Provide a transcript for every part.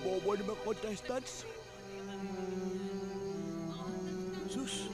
Kawawa ng mga contestants. Sus.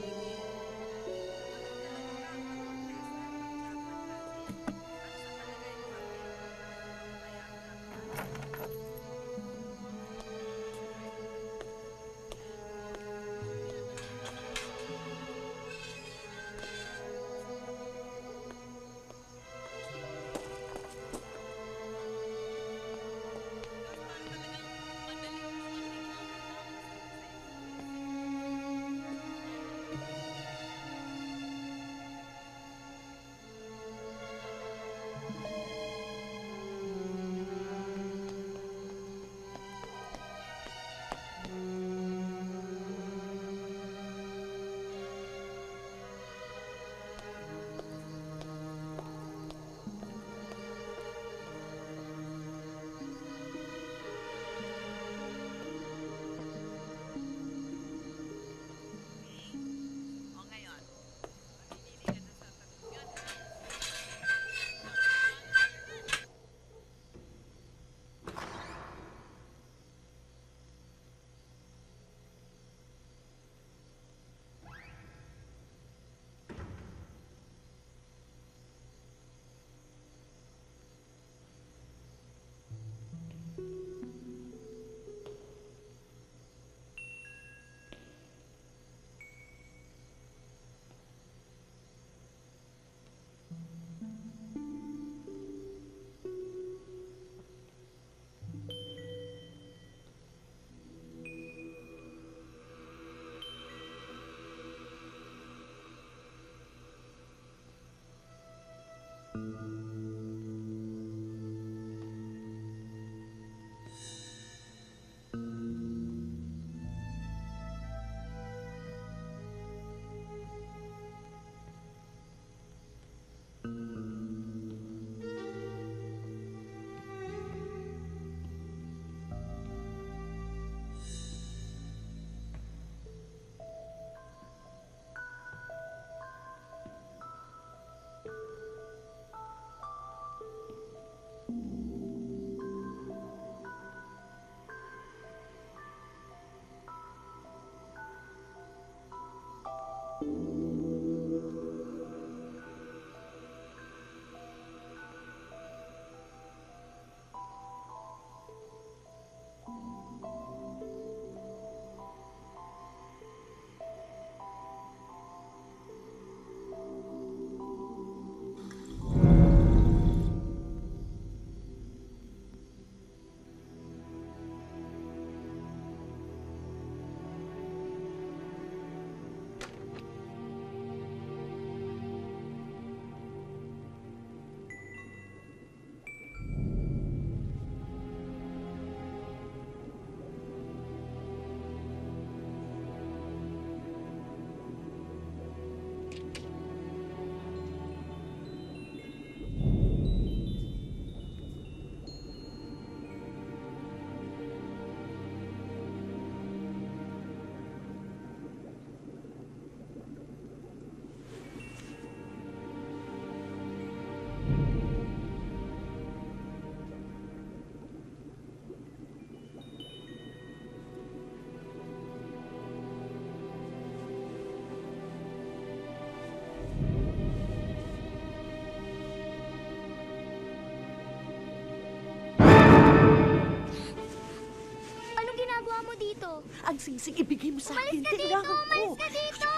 dito. Ang sisig, ibigay mo sa akin. Umalis ka dito! Umalis ka dito!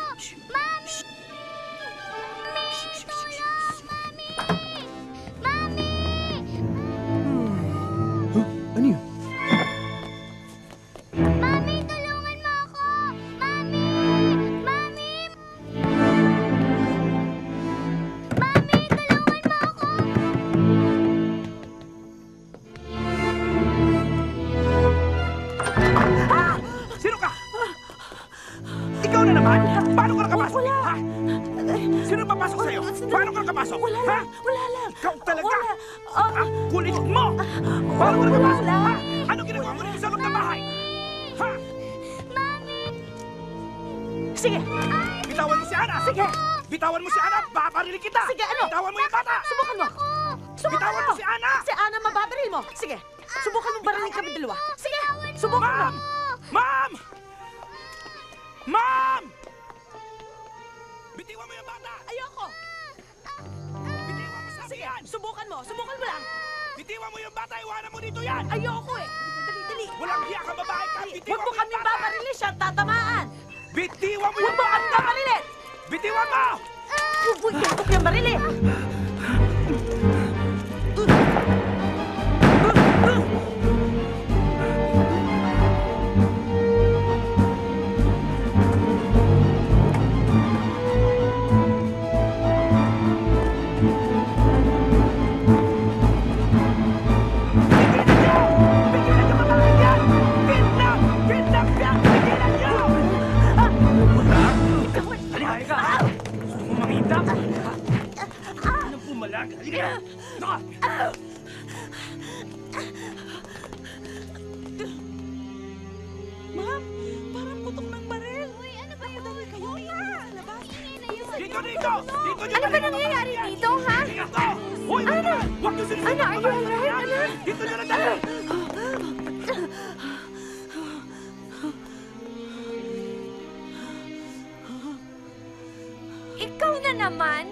Mami! Mami! Tulong! Mami! Mami! Ano yun? Mami! Tulungan mo ako! Mami! Mami! Mami! Tulungan mo ako! Sino ka? Ikaw na naman? Paano ka nakapasok? Wala. Ha? Sino papasok sa'yo? Paano ka nakapasok? Wala Ha? lang. Wala lang. Ikaw talaga? Wala. Ang kulit mo! Paano ka nakapasok? Wala. Ha? Ano ginagawa mo dito sa loob ng bahay? Ha? Mami! Sige. Bitawan mo si Ana! Sige. Bitawan mo si Ana! Babariling kita! Sige, ano? Bitawan mo yung bata! Subukan mo. Bitawan mo si Ana! Si Ana mababaril mo. Sige. Subukan mong barilin kami dalawa. Sige. Subukan mo. Ma'am! Ma'am! Ma'am! Bitiwan mo yung bata! Ayoko. Bitiwan mo sa akin Sige. yan! Subukan mo. Subukan mo lang. Bitiwan mo yung bata! Iwanan mo dito yan! Ayoko eh. Dali, dali. Walang hiya ka babae ka! Huwag Bitiwan mo mo kami yung bata! babarilin siya. Tatamaan. Bitiwan mo Huwag yung mo kami bata! babarilin. Bitiwan mo! Huwag mo yung barilin. Pigilan niyo babae yan! Kidnap! Kidnap yan! Pigilan niyo! Halika ka! Gusto mo mangitap? Anong pumalag? Halika! Ito ka! Ma'am, parang putok ng baril. Uy, ano ba yun? Kayo, sa labas. Ingay na yun. Dito! Dito! Dito! Ano ba nangyayari dito, ha? Dito! Hoy! Ano? Huwag niyo sinisin Ano, are you alright? Ano? Dito niyo na dali! Ikaw na naman?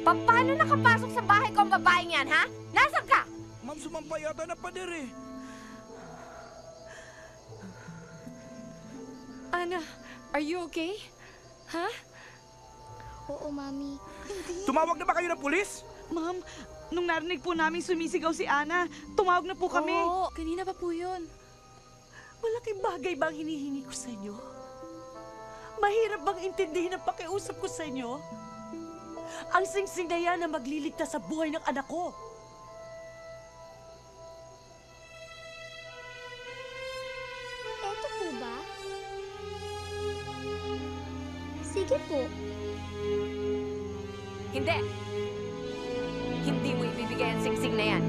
Paano nakapasok sa bahay ko ang babaeng yan, ha? Nasaan ka? Ma'am, sumampa yata na pader eh. Ana, are you okay? Ha? Oo, Mami. Tumawag na ba kayo ng pulis? Ma'am, nung narinig po namin sumisigaw si Ana, tumawag na po kami. Oo, kanina pa po yun. Malaking bagay ba ang hinihingi ko sa inyo? Mahirap bang intindihin ang pakiusap ko sa inyo? Ang singsing na yan na magliligtas sa buhay ng anak ko. Eto po ba? Sige po. Hindi. Hindi mo ibibigay ang singsing na yan.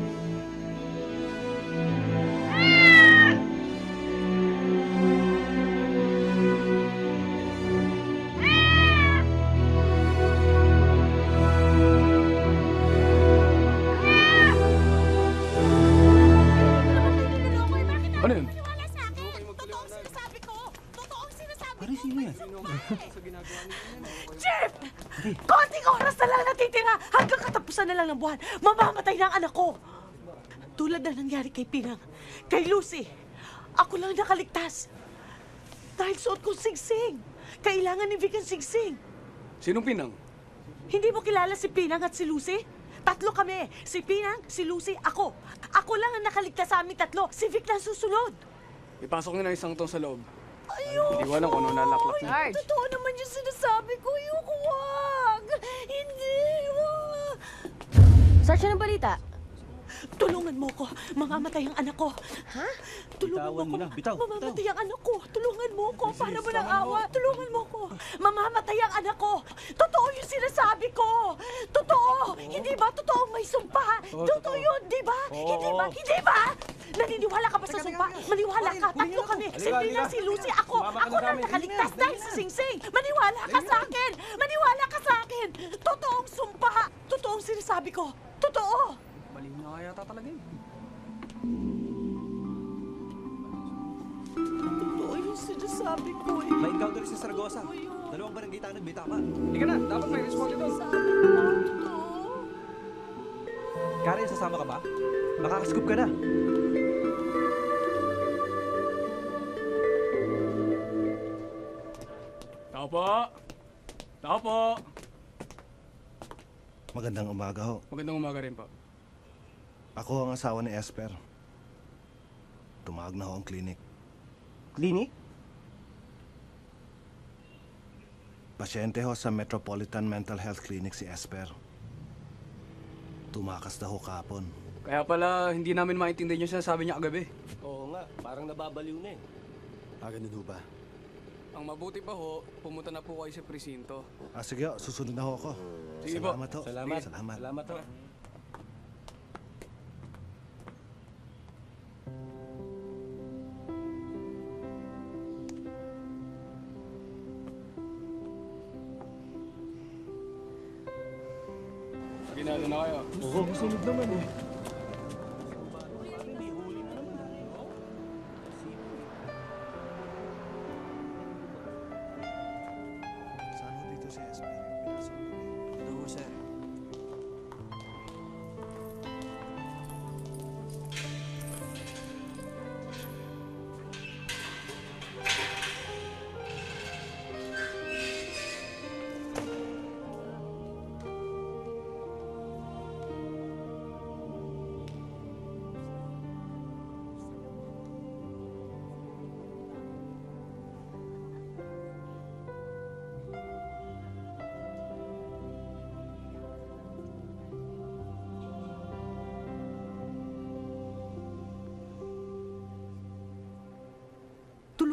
Ano yun? Wala sa akin. Totoo ang sinasabi ko. Totoo ang sinasabi ko. Sino yan? Jeff! Konting oras na lang natitira hanggang katapusan na lang ng buwan. Mamamatay na ang anak ko. Tulad na nangyari kay Pinang, kay Lucy. Ako lang nakaligtas. Dahil suot kong singsing. Kailangan ni Vic ang singsing. Sinong Pinang? Hindi mo kilala si Pinang at si Lucy? Tatlo kami. Si Pinang, si Lucy, ako. Ako lang ang nakaligtas sa aming tatlo. Si Vic na susunod. Ipasok niyo na isang to sa loob. Ayoko. Hindi ko alam kung ano nalaklak niya. Sarge! Totoo naman yung sinasabi ko. Ayoko, wag. Hindi, wag. Sarge, anong balita? Tulungan mo ko. Mamamatay ang anak ko. Ha? Tulungan mo ko. Bitaw. Mamamatay ang anak ko. Tulungan mo ko. Para mo ng awa. Tulungan mo ko. Mamamatay ang anak ko. Totoo yung sinasabi ko. Totoo. Hindi ba? Totoo may sumpa. Totoo yun. Di ba? Hindi ba? Hindi ba? Naniniwala ka ba sa sumpa? Maniwala ka. Tatlo kami. Si Pina, si Lucy, ako. Ako lang nakaligtas dahil sa singsing. Maniwala ka sa akin. Maniwala ka sa akin. Totoong sumpa. Totoong sinasabi ko. Totoo. Mali na kaya yata talaga yun. Totoo yung sinasabi ko eh. May encounter sa Saragosa. Dalawang barangay tayo nagbitama. Hindi ka na, dapat may responde doon. Totoo. Karen, sasama ka ba? Makakascoop ka na. Tao po! Tao po! Magandang umaga ho. Magandang umaga rin po. Ako ang asawa ni Esper. Tumawag na ho ang clinic. Clinic? Pasyente ho sa Metropolitan Mental Health Clinic si Esper. Tumakas na ho kapon. Kaya pala, hindi namin maintindihan yung sinasabi niya kagabi. Oo nga, parang nababaliw na eh. Ganun ho ba? Ang mabuti pa ho, pumunta na po kayo sa presinto. Sige ho, susunod na ho ako. Sige po. Salamat ho. Salamat. Salamat. Salamat ho. Ginalo na kayo. Oo, sunod naman eh.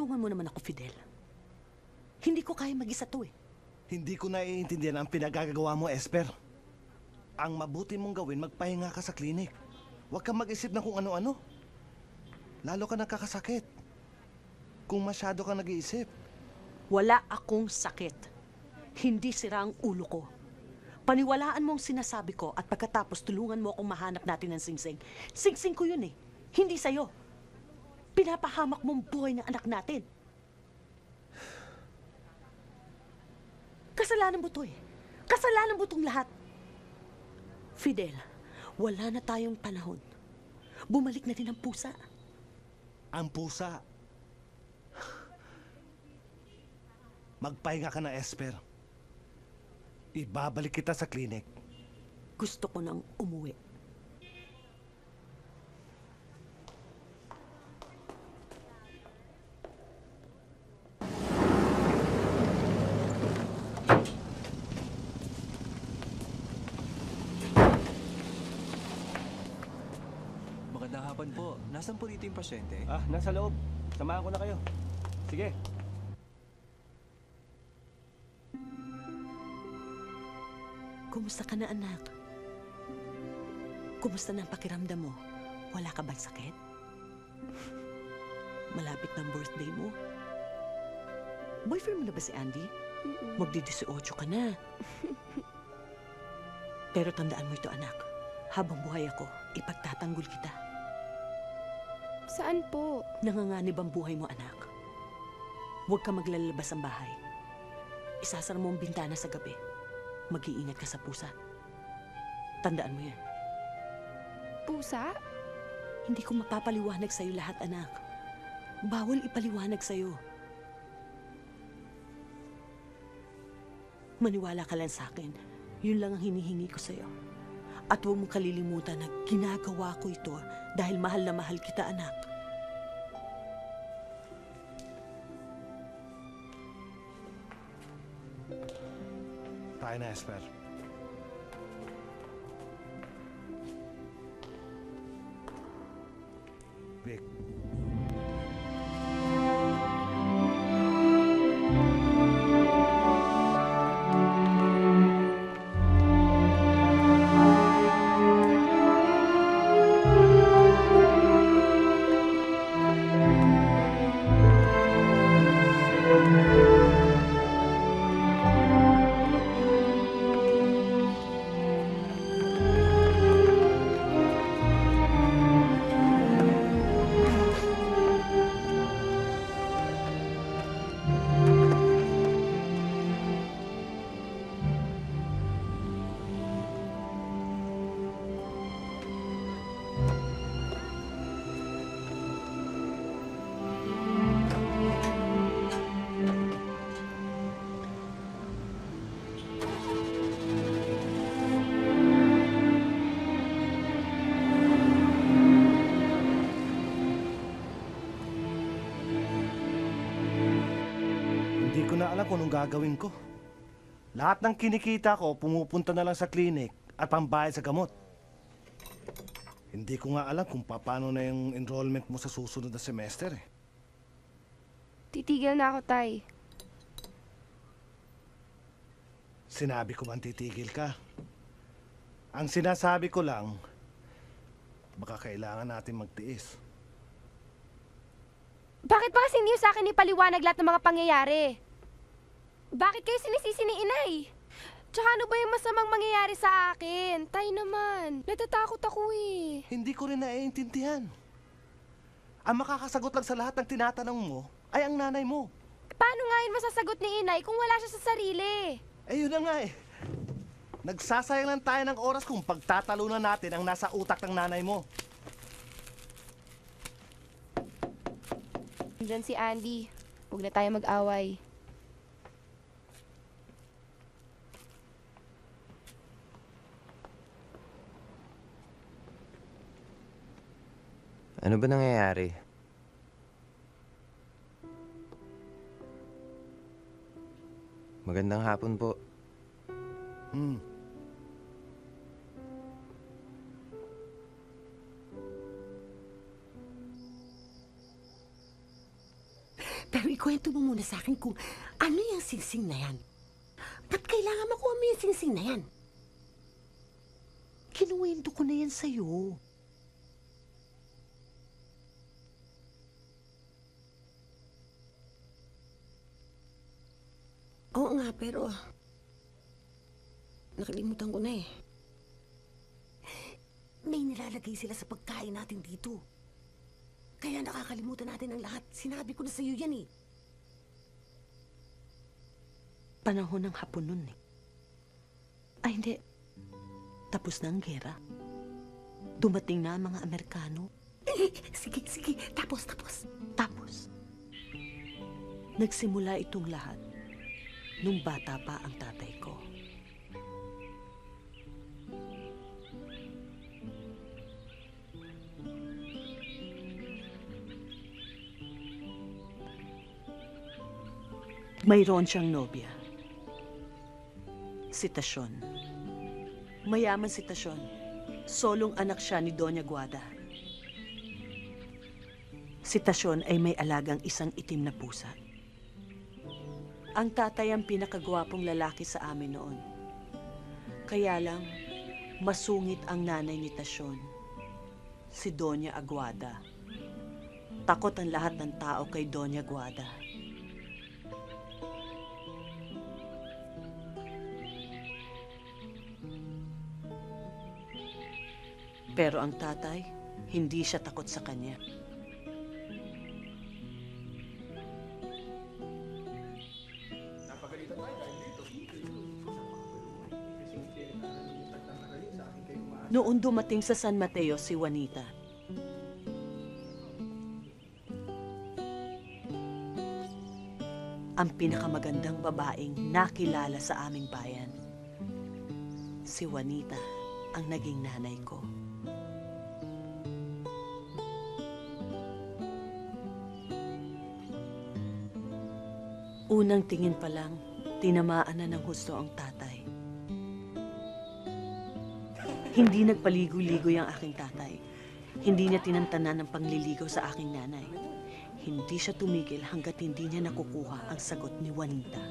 Tulungan mo naman ako, Fidel. Hindi ko kaya mag-isa to eh. Hindi ko naiintindihan ang pinagagagawa mo, Esper. Ang mabuti mong gawin, magpahinga ka sa klinik. Huwag kang mag-isip na kung ano-ano. Lalo ka nagkakasakit. Kung masyado ka nag-iisip. Wala akong sakit. Hindi sira ang ulo ko. Paniwalaan mo ang sinasabi ko at pagkatapos tulungan mo akong mahanap natin ng singsing. Singsing ko yun eh. Hindi sa'yo. Pinapahamak mong buhay ng anak natin. Kasalanan mo to eh. Kasalanan mo tong lahat. Fidel, wala na tayong panahon. Bumalik na din ang pusa. Ang pusa. Magpahinga ka na, Esper. Ibabalik kita sa klinik. Gusto ko nang umuwi. Magandang hapon po. Nasaan po dito yung pasyente? Ah, nasa loob. Samahan ko na kayo. Sige. Kumusta ka na, anak? Kumusta na ang pakiramdam mo? Wala ka bang sakit? Malapit na ang birthday mo. Boyfriend mo na ba si Andy? Magdi-18 ka na. Pero tandaan mo ito, anak. Habang buhay ako, ipagtatanggol kita. Saan po? Nanganganib ang buhay mo, anak. Huwag ka maglalabas ang bahay. Isasara mo ang bintana sa gabi. Mag-iingat ka sa pusa. Tandaan mo yan. Pusa? Hindi ko mapapaliwanag sa'yo lahat, anak. Bawal ipaliwanag sa'yo. Maniwala ka lang sa akin. Yun lang ang hinihingi ko sa'yo. At huwag mong kalilimutan na ginagawa ko ito dahil mahal na mahal kita, anak. Tayo na, Esper. Vic. Hindi ko na alam kung anong gagawin ko. Lahat ng kinikita ko, pumupunta na lang sa klinik at pambayad sa gamot. Hindi ko nga alam kung paano na yung enrollment mo sa susunod na semester eh. Titigil na ako, Tay. Sinabi ko man titigil ka. Ang sinasabi ko lang, baka kailangan natin magtiis. Bakit ba kasi niyo sa akin ipaliwanag lahat ng mga pangyayari? Bakit kayo sinisisi ni Inay? Tsaka ano ba yung masamang mangyayari sa akin? Tay naman, natatakot ako eh. Hindi ko rin naiintindihan. Ang makakasagot lang sa lahat ng tinatanong mo ay ang nanay mo. Paano nga yun masasagot ni Inay kung wala siya sa sarili? Eh yun na nga eh. Nagsasayang lang tayo ng oras kung pagtatalunan natin ang nasa utak ng nanay mo. Diyan si Andy. Huwag na tayo mag-away. Ano ba nangyayari? Magandang hapon po. Pero ikwento mo muna sa akin kung ano yung singsing na yan. Ba't kailangan makuha mo yung singsing na yan? Kinuwento ko na yan sa'yo. Oo nga, pero nakalimutan ko na eh. May nilalagay sila sa pagkain natin dito. Kaya nakakalimutan natin ang lahat. Sinabi ko na sa'yo yan eh. Panahon ng hapon nun eh. Ay hindi. Tapos na ang gera. Dumating na ang mga Amerikano. Sige. Tapos. Nagsimula itong lahat nung bata pa ang tatay ko. Mayroon siyang nobya. Si Tasyon. Mayaman si Tasyon. Solong anak siya ni Doña Guada. Si Tasyon ay may alagang isang itim na pusa. Ang tatay ang pinakagwapong lalaki sa amin noon. Kaya lang, masungit ang nanay ni Tasyon, si Doña Aguada. Takot ang lahat ng tao kay Doña Guada. Pero ang tatay, hindi siya takot sa kanya. Noon dumating sa San Mateo si Juanita. Ang pinakamagandang babaeng nakilala sa aming bayan. Si Juanita ang naging nanay ko. Unang tingin pa lang, tinamaan na ng husto ang tatay. Hindi nagpaligoy-ligoy ang aking tatay. Hindi niya tinantanan ng pangliligaw sa aking nanay. Hindi siya tumigil hanggat hindi niya nakukuha ang sagot ni Juanita.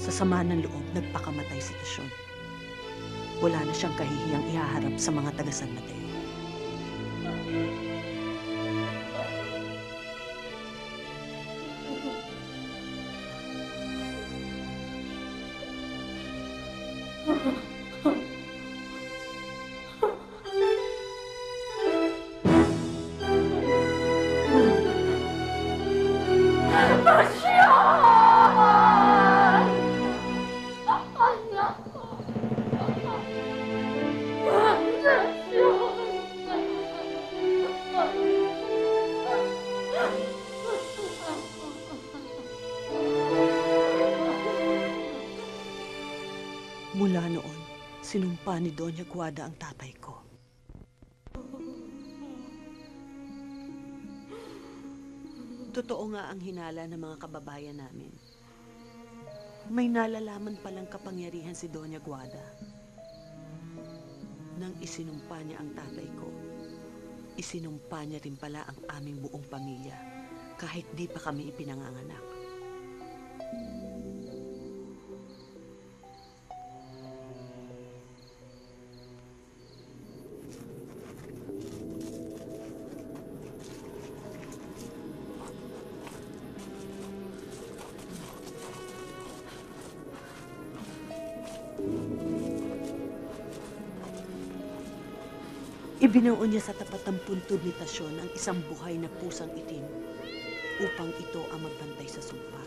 Sa sama ng loob, nagpakamatay si Tasyon. Wala na siyang kahihiyang ihaharap sa mga taga San Mateo. Mula noon, sinumpa ni Doña Guada ang tatay ko. Totoo nga ang hinala ng mga kababayan namin. May nalalaman palang kapangyarihan si Doña Guada. Nang isinumpa niya ang tatay ko, isinumpa niya rin pala ang aming buong pamilya kahit di pa kami ipinanganganak. Ibinuon niya sa tapat ng puntod ni Tasyon ang isang buhay na pusang itim upang ito ang magbantay sa sumpa.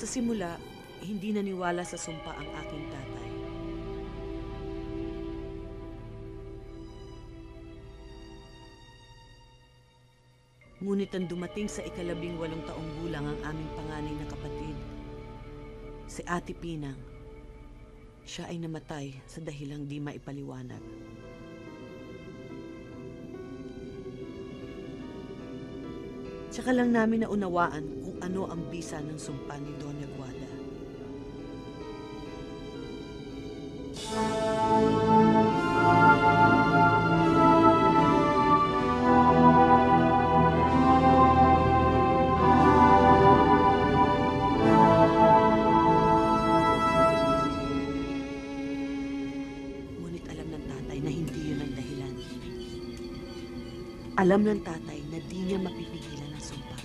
Sa simula, hindi naniwala sa sumpa ang aking tatay. Ngunit ang dumating sa 18 taong gulang ang aming panganay na kapatid, si Ate Pinang, siya ay namatay sa dahilang di maipaliwanag. Tsaka lang namin naunawaan kung ano ang bisa ng sumpa ni Doña Guada. Ngunit alam ng tatay na hindi yun ang dahilan. Alam ng tatay na di niya mapipigilan ang sumpa.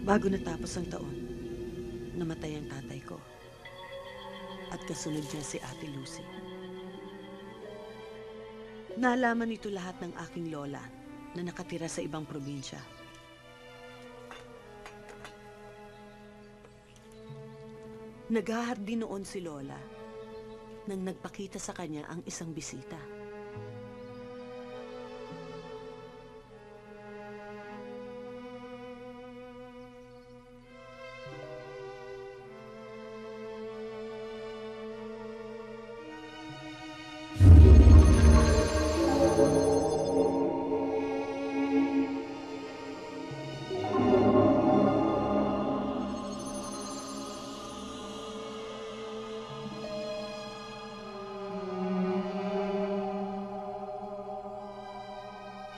Bago natapos ang taon, namatay ang tatay ko. At kasunod niya si Ate Lucy. Nalaman nito lahat ng aking lola na nakatira sa ibang probinsya. Naghahardi noon si Lola nang nagpakita sa kanya ang isang bisita.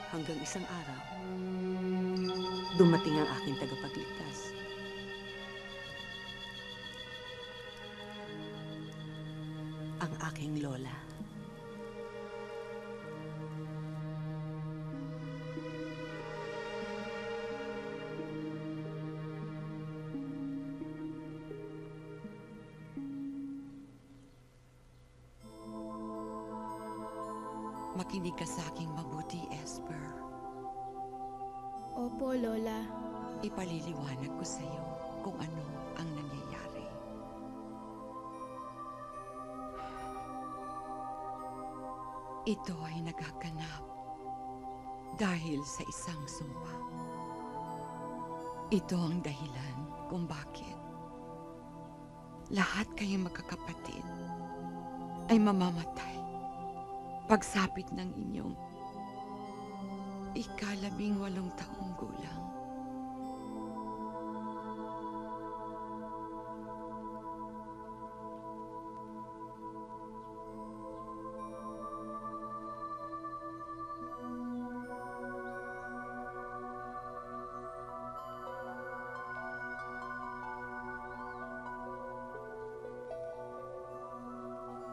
Hanggang isang araw, dumating ang aking tagapagligtas. Ang aking lola. Makinig ka sa aking mabuti, Esper. Opo, Lola. Ipaliliwanag ko sa iyo kung ano ang nangyayari. Ito ay nagaganap dahil sa isang sumpa. Ito ang dahilan kung bakit lahat kayong magkakapatid ay mamamatay pagsapit ng inyong 18 taong gulang.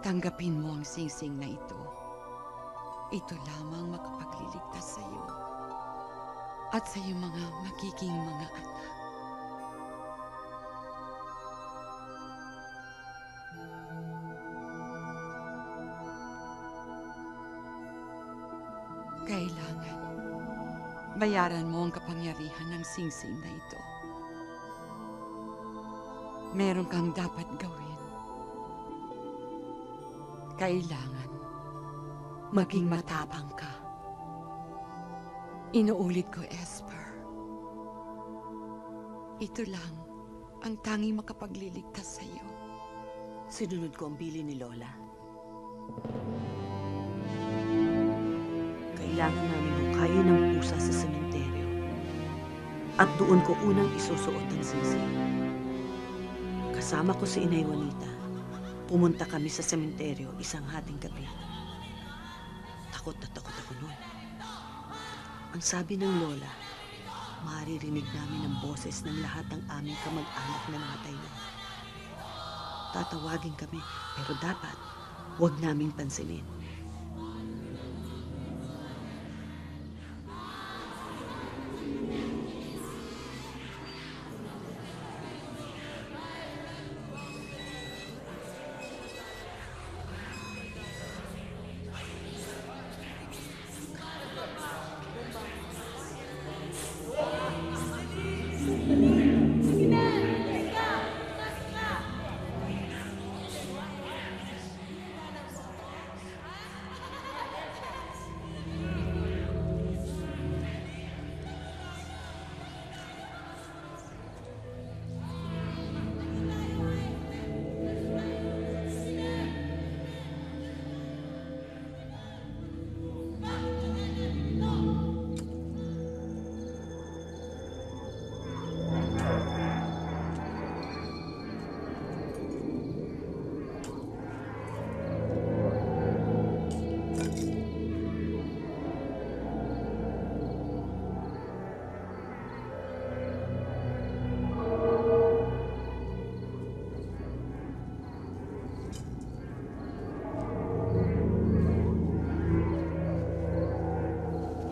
Tanggapin mo ang singsing na ito. Ito lamang makapagliligtas sa iyo at sa iyong mga magiging mga anak. Kailangan bayaran mo ang kapangyarihan ng singsing na ito. Meron kang dapat gawin. Kailangan maging matapang ka. Inuulit ko, Esper. Ito lang ang tanging makapagliligtas sa iyo. Sinunod ko ang bili ni Lola. Kailangan namin hukayin ng pusa sa sementeryo. At doon ko unang isusuot ang singsing. Kasama ko si Inay Juanita. Pumunta kami sa sementeryo isang hating gabi. Takot na takot ako noon. Ang sabi ng Lola, maririnig namin ang boses ng lahat ng aming kamag-anak na namatay na. Tatawagin kami, pero dapat huwag naming pansinin.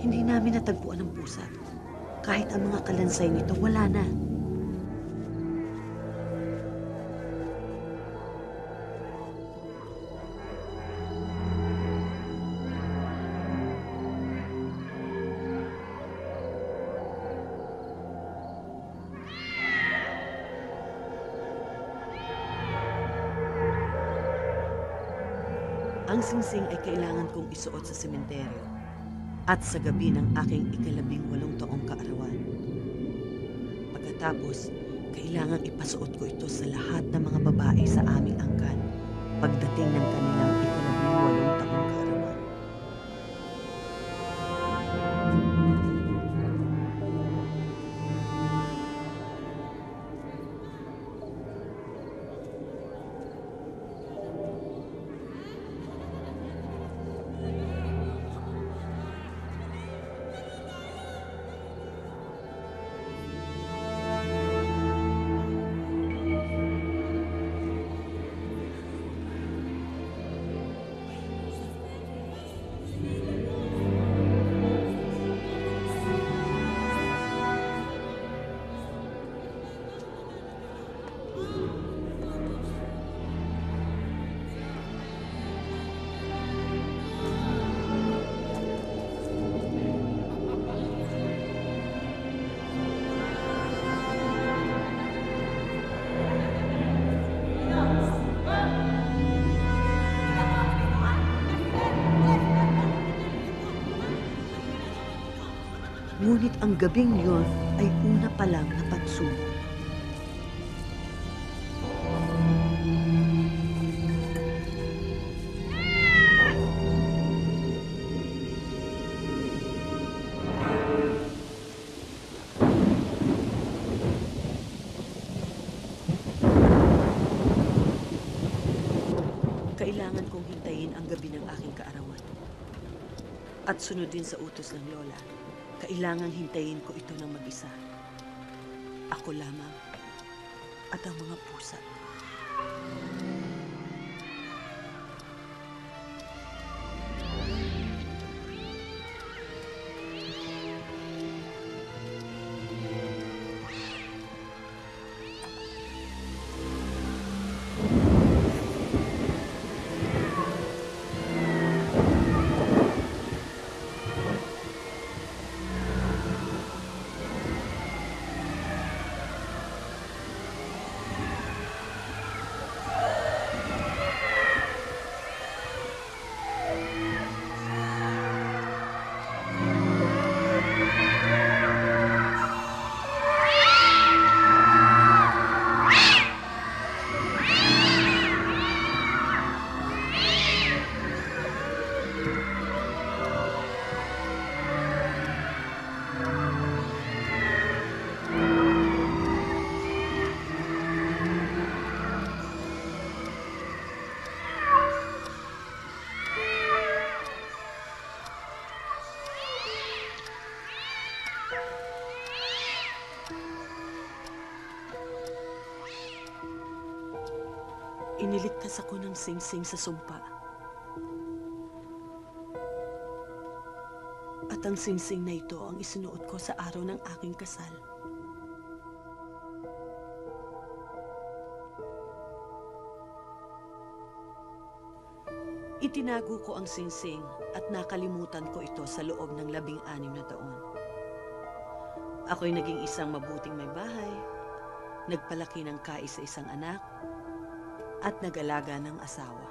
Hindi namin natagpuan ang pusa. Kahit ang mga kalansay nito, wala na. Ang singsing ay kailangan kong isuot sa sementeryo at sa gabi ng aking 18 taong kaarawan. Pagkatapos, kailangang ipasuot ko ito sa lahat ng mga babae sa aming angkan pagdating ng kanilang 18 taong kaarawan. Ngunit ang gabing yon ay una pa lang na pagsubok. Kailangan kong hintayin ang gabi ng aking kaarawan. At sunodin sa utos ng lola. Kailangang hintayin ko ito ng mag-isa. Ako lamang at ang mga pusa. Iniligtas ako ng singsing sa sumpa. At ang singsing na ito ang isinuot ko sa araw ng aking kasal. Itinago ko ang singsing at nakalimutan ko ito sa loob ng 16 na taon. Ako'y naging isang mabuting may bahay, nagpalaki ng kaisa-isang anak, at nag-alaga ng asawa.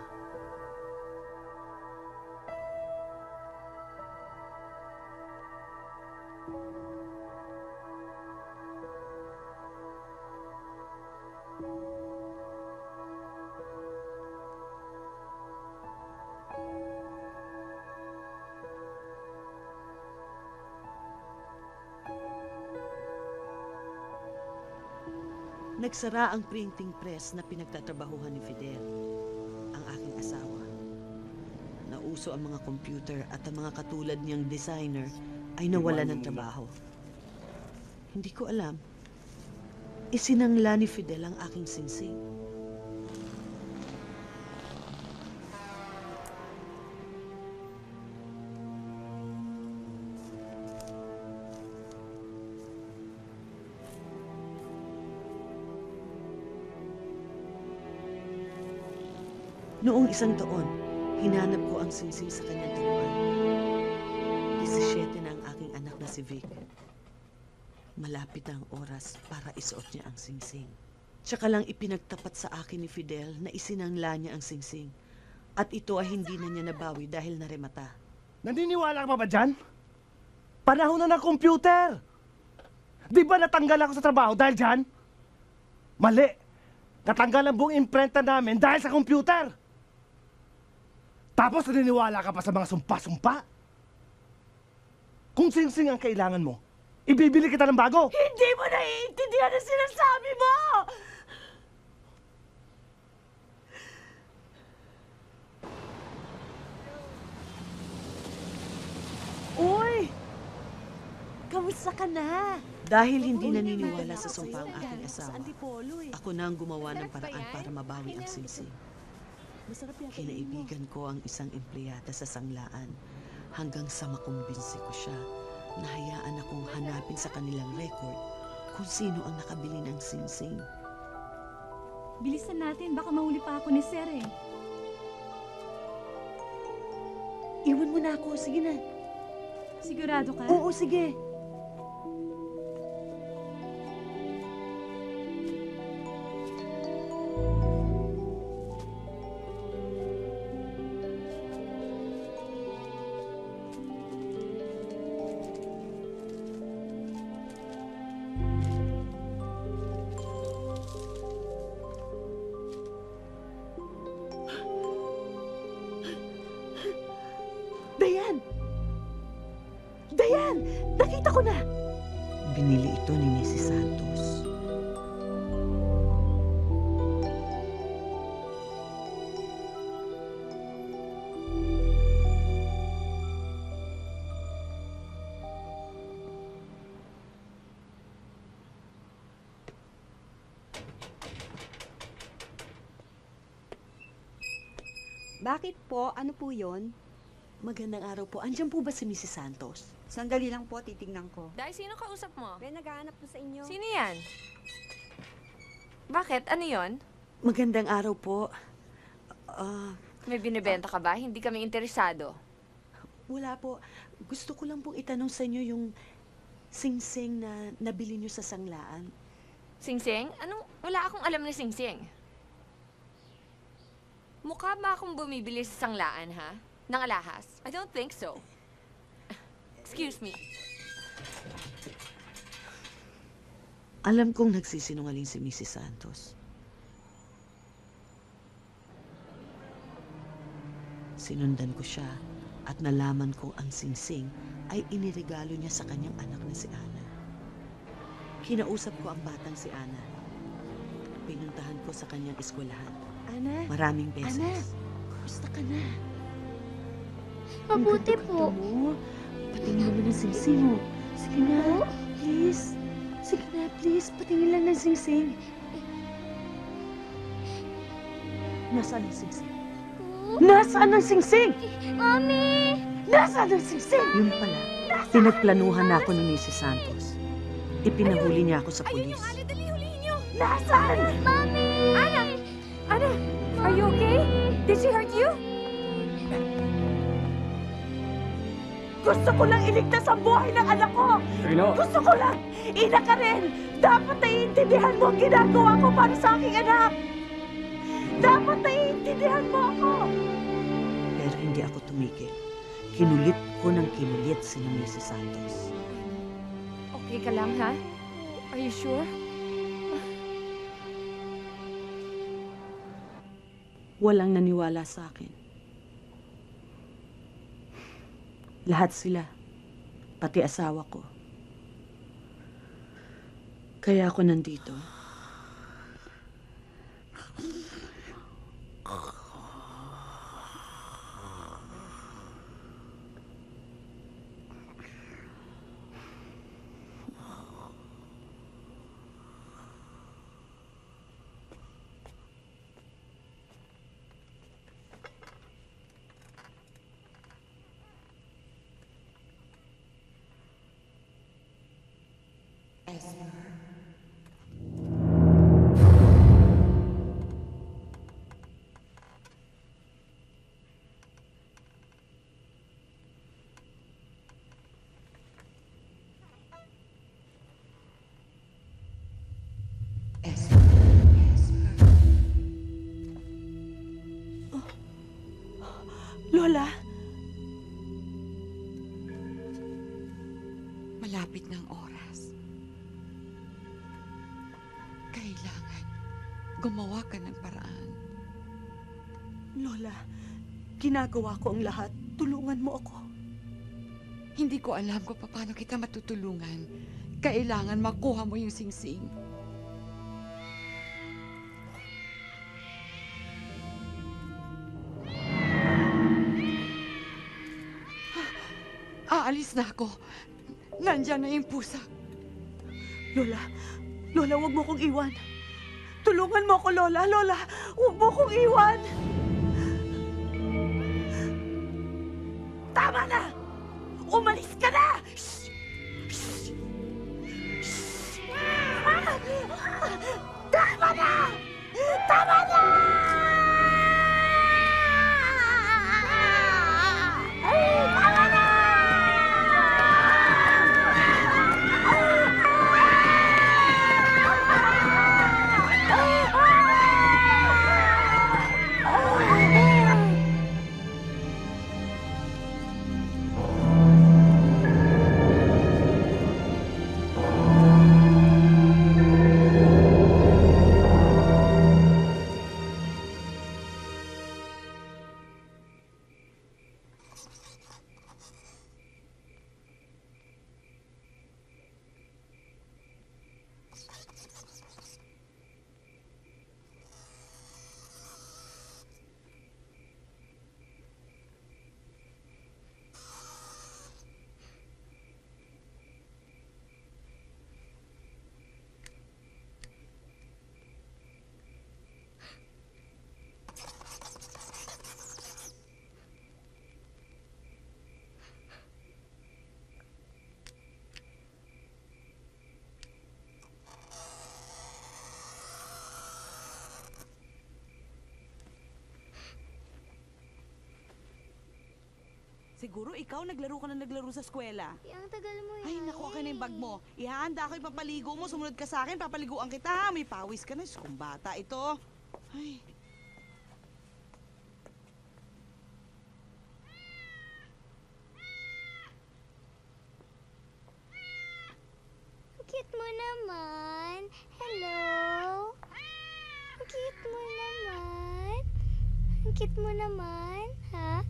Nagsara ang printing press na pinagtatrabahuhan ni Fidel, ang aking asawa. Nauso ang mga computer at ang mga katulad niyang designer ay nawalan ng trabaho. Hindi ko alam. Isinangla ni Fidel ang aking singsing. Noong isang taon, hinanap ko ang singsing sa kanyang taluan. 17 na ang aking anak na si Vic. Malapit na ang oras para isuot niya ang singsing. Tsaka lang ipinagtapat sa akin ni Fidel na isinangla niya ang singsing. At ito ay hindi na niya nabawi dahil naremata. Naniniwala ka pa ba dyan? Panahon na ng computer! Di ba natanggal ako sa trabaho dahil dyan? Mali! Natanggal ang buong imprenta namin dahil sa computer! Tapos naniniwala ka pa sa mga sumpa-sumpa? Kung singsing ang kailangan mo, ibibili kita ng bago! Hindi mo naiintindihan ang sinasabi mo! Uy! Kamusta ka na? Dahil hindi naniniwala sa sumpa ang aking asawa, ako na ang gumawa ng paraan para mabawi ang singsing. Kinaibigan ko ang isang empleyada sa sanglaan hanggang sa makumbinsi ko siya na hayaan akong hanapin sa kanilang record kung sino ang nakabili ng singsing. Bilisan natin, baka mahuli pa ako ni Sir eh. Iwan mo na ako, sige na. Sigurado ka? Oo, sige. Dayan! Dayan! Nakita ko na! Binili ito ni Mrs. Santos. Bakit po? Ano po yon? Magandang araw po. Andiyan po ba si Mrs. Santos? Sandali lang po, titignan ko. Dahil sino kausap mo? May naghahanap po sa inyo. Sino yan? Bakit? Ano yon? Magandang araw po. May binibenta ka ba? Hindi kami interesado. Wala po. Gusto ko lang pong itanong sa inyo yung singsing na nabili niyo sa sanglaan. Singsing? Anong? Wala akong alam na singsing. Mukha ba akong bumibili sa sanglaan, ha? Ng alahas? I don't think so. Excuse me. Alam kong nagsisinungaling si Mrs. Santos. Sinundan ko siya at nalaman kong ang singsing ay iniregalo niya sa kanyang anak na si Ana. Kinausap ko ang batang si Ana. Pinuntahan ko sa kanyang eskwelahan. Ana? Maraming beses. Ana, kumusta ka na? Mabuti po. Mo. Patingin naman ng singsing mo. Sige na, please. Sige na, please. Patingin lang ng singsing. Nasaan ang singsing? Nasaan ang singsing? Mami! Nasaan ang singsing? Yun pala, pinagplanuhan na ako ni Mrs. Santos. Ipinahuli niya ako sa pulis. Dali, hulihin niyo! Nasaan? Mami! Ana, are you okay? Did she hurt you? Gusto ko lang iligtas ang buhay ng anak ko! Rino! Gusto ko lang! Ina ka rin! Dapat naiintindihan mo ang ginagawa ko para sa aking anak! Dapat naiintindihan mo ako! Pero hindi ako tumigil. Kinulit ko ng kinulit si Mrs. Santos. Okay ka lang, ha? Are you sure? Walang naniwala sa akin. Lahat sila, pati asawa ko. Kaya ako nandito. Lola, Malapit ng oras. Kailangan gumawa ka ng paraan. Lola, ginagawa ko ang lahat. Tulungan mo ako. Hindi ko alam kung paano kita matutulungan. Kailangan makuha mo yung singsing. Aalis na ako. Nandiyan na yung pusa. Lola, Lola, huwag mo kong iwan. Tulungan mo ako, Lola. Lola, huwag mo kong iwan. Tama na! Umalis ka na! Shh! Shh! Shh! Tama na! Tama na! Tama na! Siguro ikaw naglaro ka na naglaro sa eskwela. Ang tagal mo yan. Ay, naku, akin na yung bag mo. Ihahanda ko ipapaligo mo. Sumunod ka sa akin, papaliguan kita ha. May pawis ka na. Kung bata ito. Ay. Ang cute mo naman. Hello? Ang cute mo naman. Ang cute mo naman, ha?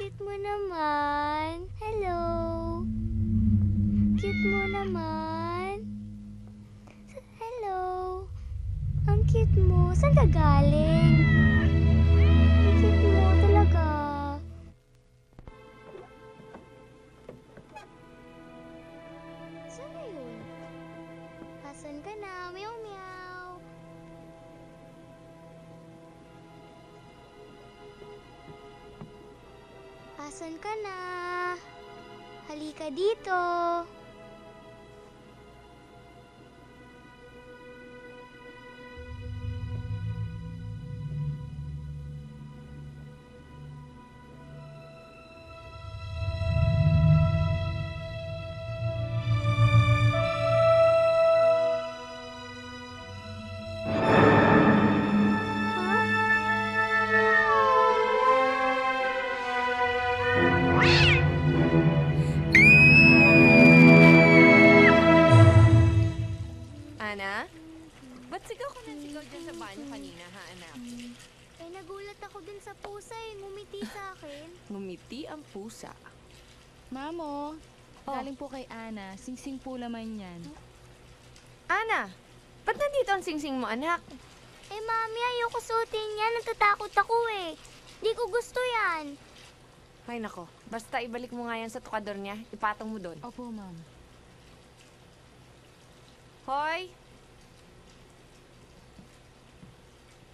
Cute mo naman. Hello? Cute mo naman. Hello? Ang cute mo. Saan ka galing? Ang cute mo talaga. Saan na yun? Asan ka na? Meow meow. Nasaan ka na? Halika dito. Ana? Ba't sigaw ka ng sigaw dyan sa banyo kanina, ha, anak? Eh, nagulat ako din sa pusa eh. Ngumiti sa akin. Ngumiti ang pusa. Mamo, galing po kay Ana. Sing-sing po laman yan. Ana, ba't nandito ang singsing mo, anak? Eh, Mami, ayoko suotin yan. Natatakot ako eh. Di ko gusto yan. Ay, nako. Basta ibalik mo nga yan sa tukador niya. Ipatong mo doon. Opo, ma'am. Hoy!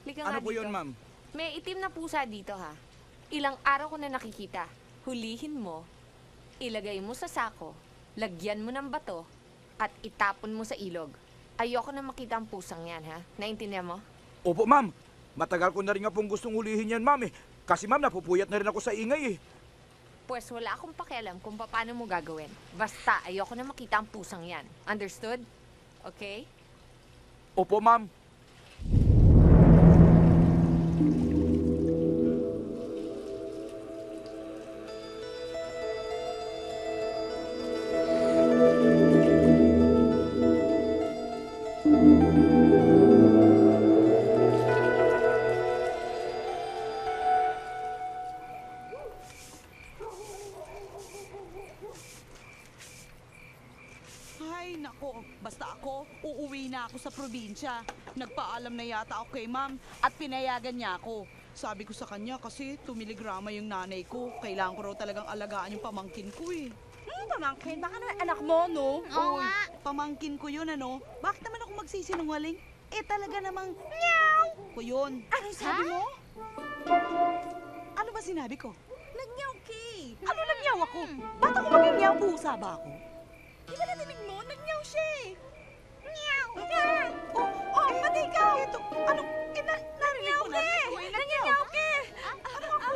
Lika nga Ano po dito. yun, ma'am? May itim na pusa dito, ha? Ilang araw ko na nakikita. Hulihin mo, ilagay mo sa sako, lagyan mo ng bato, at itapon mo sa ilog. Ayoko na makita ang pusang yan, ha? Naintindihan mo? Opo, ma'am. Matagal ko na rin nga pong gustong hulihin yan, ma'am eh. Kasi ma'am, napupuyat na rin ako sa ingay eh. Pues wala akong pakialam kung paano mo gagawin. Basta ayoko na makita ang pusang yan. Understood? Okay? Opo, ma'am. Ay, nako. Basta ako, uuwi na ako sa probinsya. Nagpaalam na yata ako kay ma'am at pinayagan niya ako. Sabi ko sa kanya kasi tumiligrama yung nanay ko. Kailangan ko raw talagang alagaan yung pamangkin ko eh. Pamangkin? Baka naman anak mo, no? Oo Uy, nga. pamangkin ko yun, ano? Bakit naman ako magsisinungaling? Eh, talaga namang, meow! Ko yun. Ano sabi mo? Ano ba sinabi ko? Nag-meow ka eh. Ano nag-meow ako? Ba't ako mag-meow? Pusa ba ako? Di ba nadinig mo? Nag-meow siya eh. Meow! Meow! Oh, pati ikaw! Ito, ano? Narinig ko na. Nag-meow ka eh. Ano ako?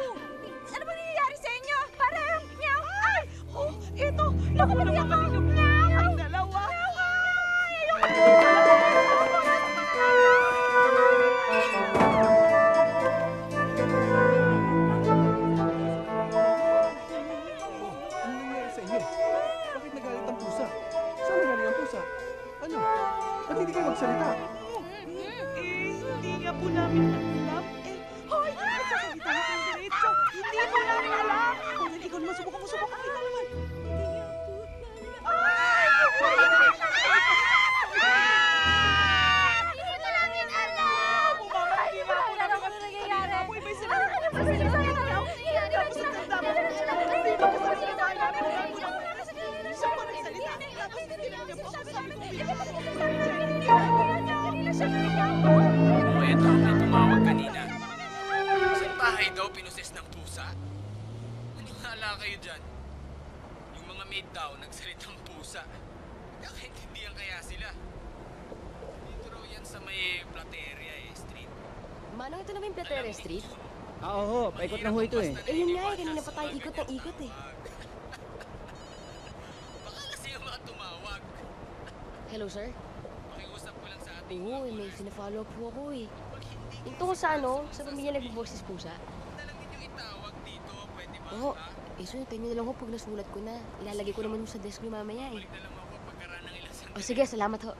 Ano ba nangyayari sa inyo? Parang, meow! Ay! Oh, ito! Naku, naman kami ng meow! Ang dalawa! Ay, ayoko! Ano nangyari sa inyo? Bakit nagalit ang pusa? Saan nagaling ang pusa? Ano? Ba't hindi kayo magsalita? Hindi nga po namin alam. Hoy! Nagsasalita na kayo diretso! Hindi po namin alam! Kung ikaw naman, subukan mo, subukan mo. Ikaw naman. Ay! Hindi ko namin alam! Hindi ba po namin Ano nangyayari? Ano ba sinabi? Ano ba sinabi? Tapos nagtanda mo. Hindi ba po sinabi namin? Siya pa nagsalita. Tapos hindi naman niya po ako sabi ko. O eto, may tumawag kanina. Isang bahay daw pinuses ng pusa? Maniwala kayo dyan. Yung mga maid daw nagsalitang pusa. Nakaintindihan kaya sila. Dito raw yan sa may Plateria Street. Manong, ito na ba yung Plateria Street? Oo, paikot na ho ito eh. Eh yun nga eh, kanina pa tayo ikot ng ikot eh. Baka kasi yung mga tumawag. Hello, sir? Pakiusap ko lang sa ating Oo, may sinafollow po ako eh. Yung tungkol sa ano, sa pamilya nagbiboses pusa. Oo, sir, tayo nyo na lang ho pag nasulat ko na. Ilalagay ko naman ho sa desk nyo mamaya eh. O sige, salamat ho.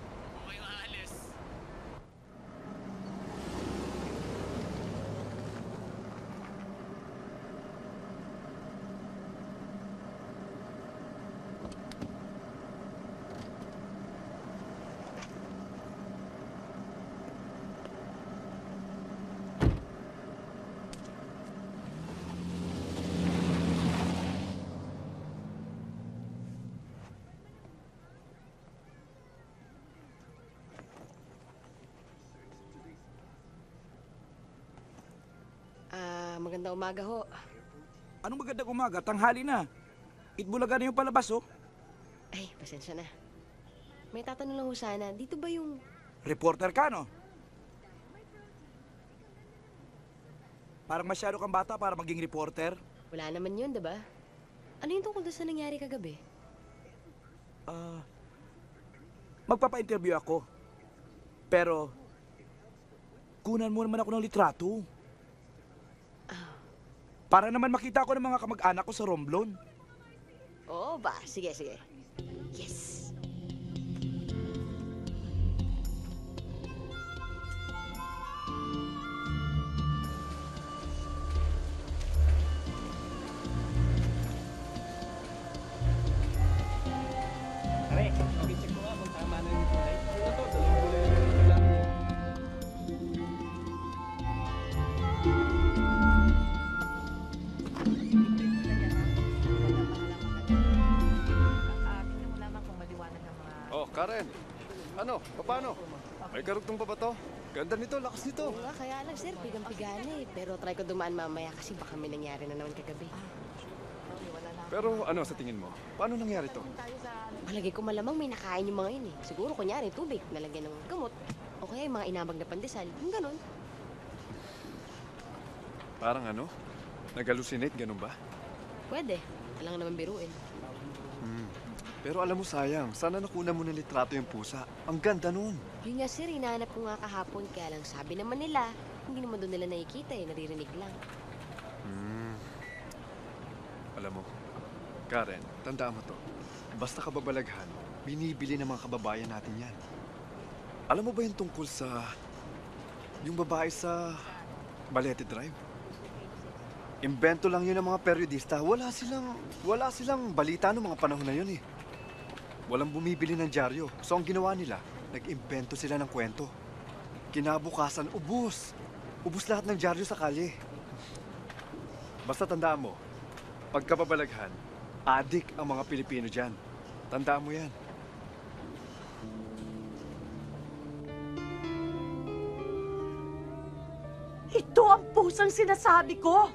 Magandang umaga ho. Anong magandang umaga? Tanghali na. Itbulaga na yung palabas, oh. Ay, pasensya na. May tatanong lang ho sana. Dito ba yung... Reporter ka, no? Parang masyado kang bata para maging reporter. Wala naman yun, diba? Ano yung tungkol doon sa nangyari kagabi? Magpapa-interview ako. Pero, kunan mo naman ako ng litrato. Para naman makita ko ng mga kamag-anak ko sa Romblon. Oo ba? Sige, sige. Yes! Pare, pakicheck ko nga kung tama na yung kulay. Ito, dalawang kulay na yung kailangan niya. Oh, Karen. Ano? Paano? May karugtong pa ba to? Ganda nito, lakas nito. Oo nga, kaya lang sir, pigang-pigana eh. Pero try ko dumaan mamaya kasi baka may nangyari na naman kagabi. Pero ano sa tingin mo? Paano nangyari to? Malagay ko malamang may nakain yung mga yun eh. Siguro kunyari tubig, nalagyan ng gamot. O kaya yung mga inabag na pandesal, yung ganon. Parang ano? Nag-hallucinate, ganun ba? Pwede, alang naman biruin. Pero alam mo sayang, sana nakuna mo ng litrato yung pusa. Ang ganda nun. Yun nga sir, hinahanap ko nga kahapon. Kaya lang sabi naman nila, hindi naman doon nila nakikita eh, naririnig lang. Alam mo, Karen, tandaan mo to. Basta kababalaghan, binibili ng mga kababayan natin yan. Alam mo ba yung tungkol sa... yung babae sa... Balete Drive? Imbento lang yun ng mga periodista. Wala silang balita noong mga panahon na yun eh. Walang bumibili ng dyaryo. So ang ginawa nila, nag-imbento sila ng kwento. Kinabukasan, ubus. Ubus lahat ng dyaryo sa kalye. Basta tandaan mo, pagkababalaghan, adik ang mga Pilipino dyan. Tandaan mo yan. Ito ang pusang sinasabi ko.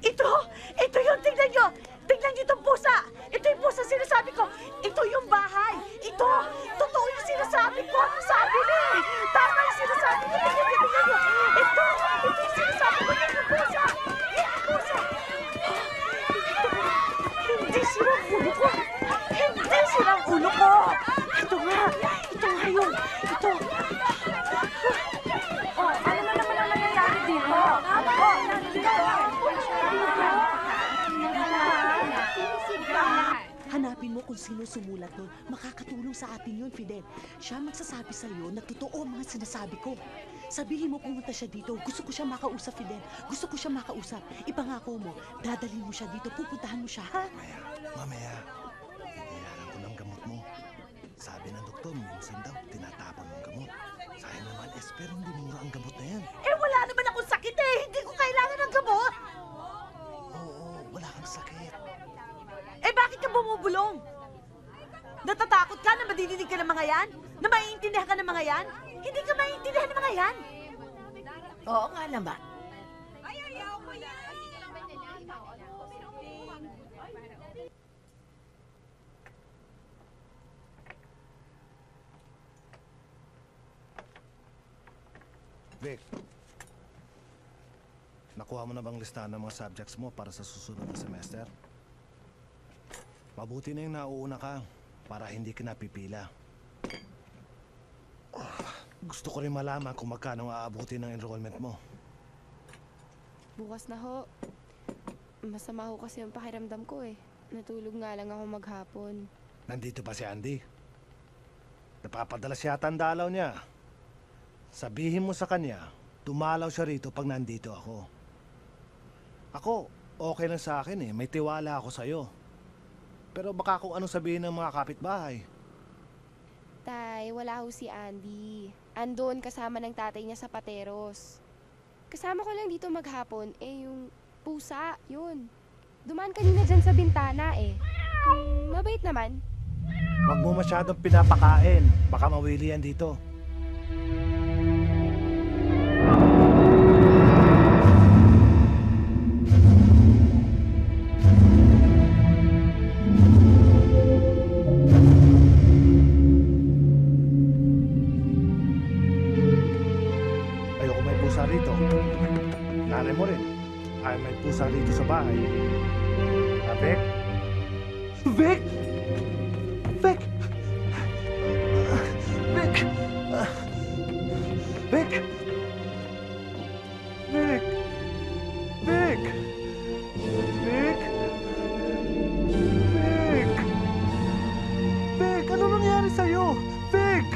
Ito yung tingnan nyo. Tingnan nyo itong pusa. Ito yung pusa sinasabi ko. Ito yung bahay. Ito. Totoo yung sinasabi ko. Ano sabi ni? Tama yung sinasabi ko. Tingnan nyo. Ito yung sinasabi ko. Yan yung pusa. Yan yung pusa. Hindi sirang ulo ko. Hindi sirang ulo ko. Ito nga. Ito nga yun. Ito. Oh, ano na naman ang nangyayari dito? Hanapin mo kung sino sumulat nun. Makakatulong sa atin yun, Fidel. Siya magsasabi sa'yo na totoo ang mga sinasabi ko. Sabihin mo pumunta siya dito. Gusto ko siya makausap, Fidel. Gusto ko siya makausap. Ipangako mo, dadalhin mo siya dito. Pupuntahan mo siya, ha? Mamaya, binayaran ko ng gamot mo. Sabi ng doktor, minsan daw, tinatapon ng gamot. Sayang naman, Esper, hindi mura ang gamot na yan. Eh, wala naman akong sakit eh. Hindi ko kailangan ng gamot. Oo, wala kang sakit. Eh, bakit ka bumubulong? Natatakot ka na madidinig ka ng mga yan? Na maiintindihan ka ng mga yan? Hindi ka maiintindihan ng mga yan? Oo nga naman. Vic, nakuha mo na bang listahan ng mga subjects mo para sa susunod na semester? Mabuti na yung nauuna ka para hindi ka napipila. Gusto ko rin malaman kung magkano aabuti ng enrollment mo. Bukas na ho. Masama ho kasi ang pakiramdam ko eh. Natulog nga lang ako maghapon. Nandito pa si Andy. Napapadala siya yata ang dalaw niya. Sabihin mo sa kanya, tumalaw siya rito pag nandito ako. Ako, okay lang sa akin eh. May tiwala ako sa'yo. Pero baka kung anong sabihin ng mga kapitbahay. Tay, wala ho si Andy. Andun kasama ng tatay niya sa Pateros. Kasama ko lang dito maghapon, eh yung pusa, yun. Dumaan kanina dyan sa bintana eh. Mabait naman. Huwag mo masyadong pinapakain. Baka mawili yan dito. Vic? Vic? Vic? Vic? Vic? Vic? Vic? Vic? Vic? Vic, ano nangyari sa'yo? Vic!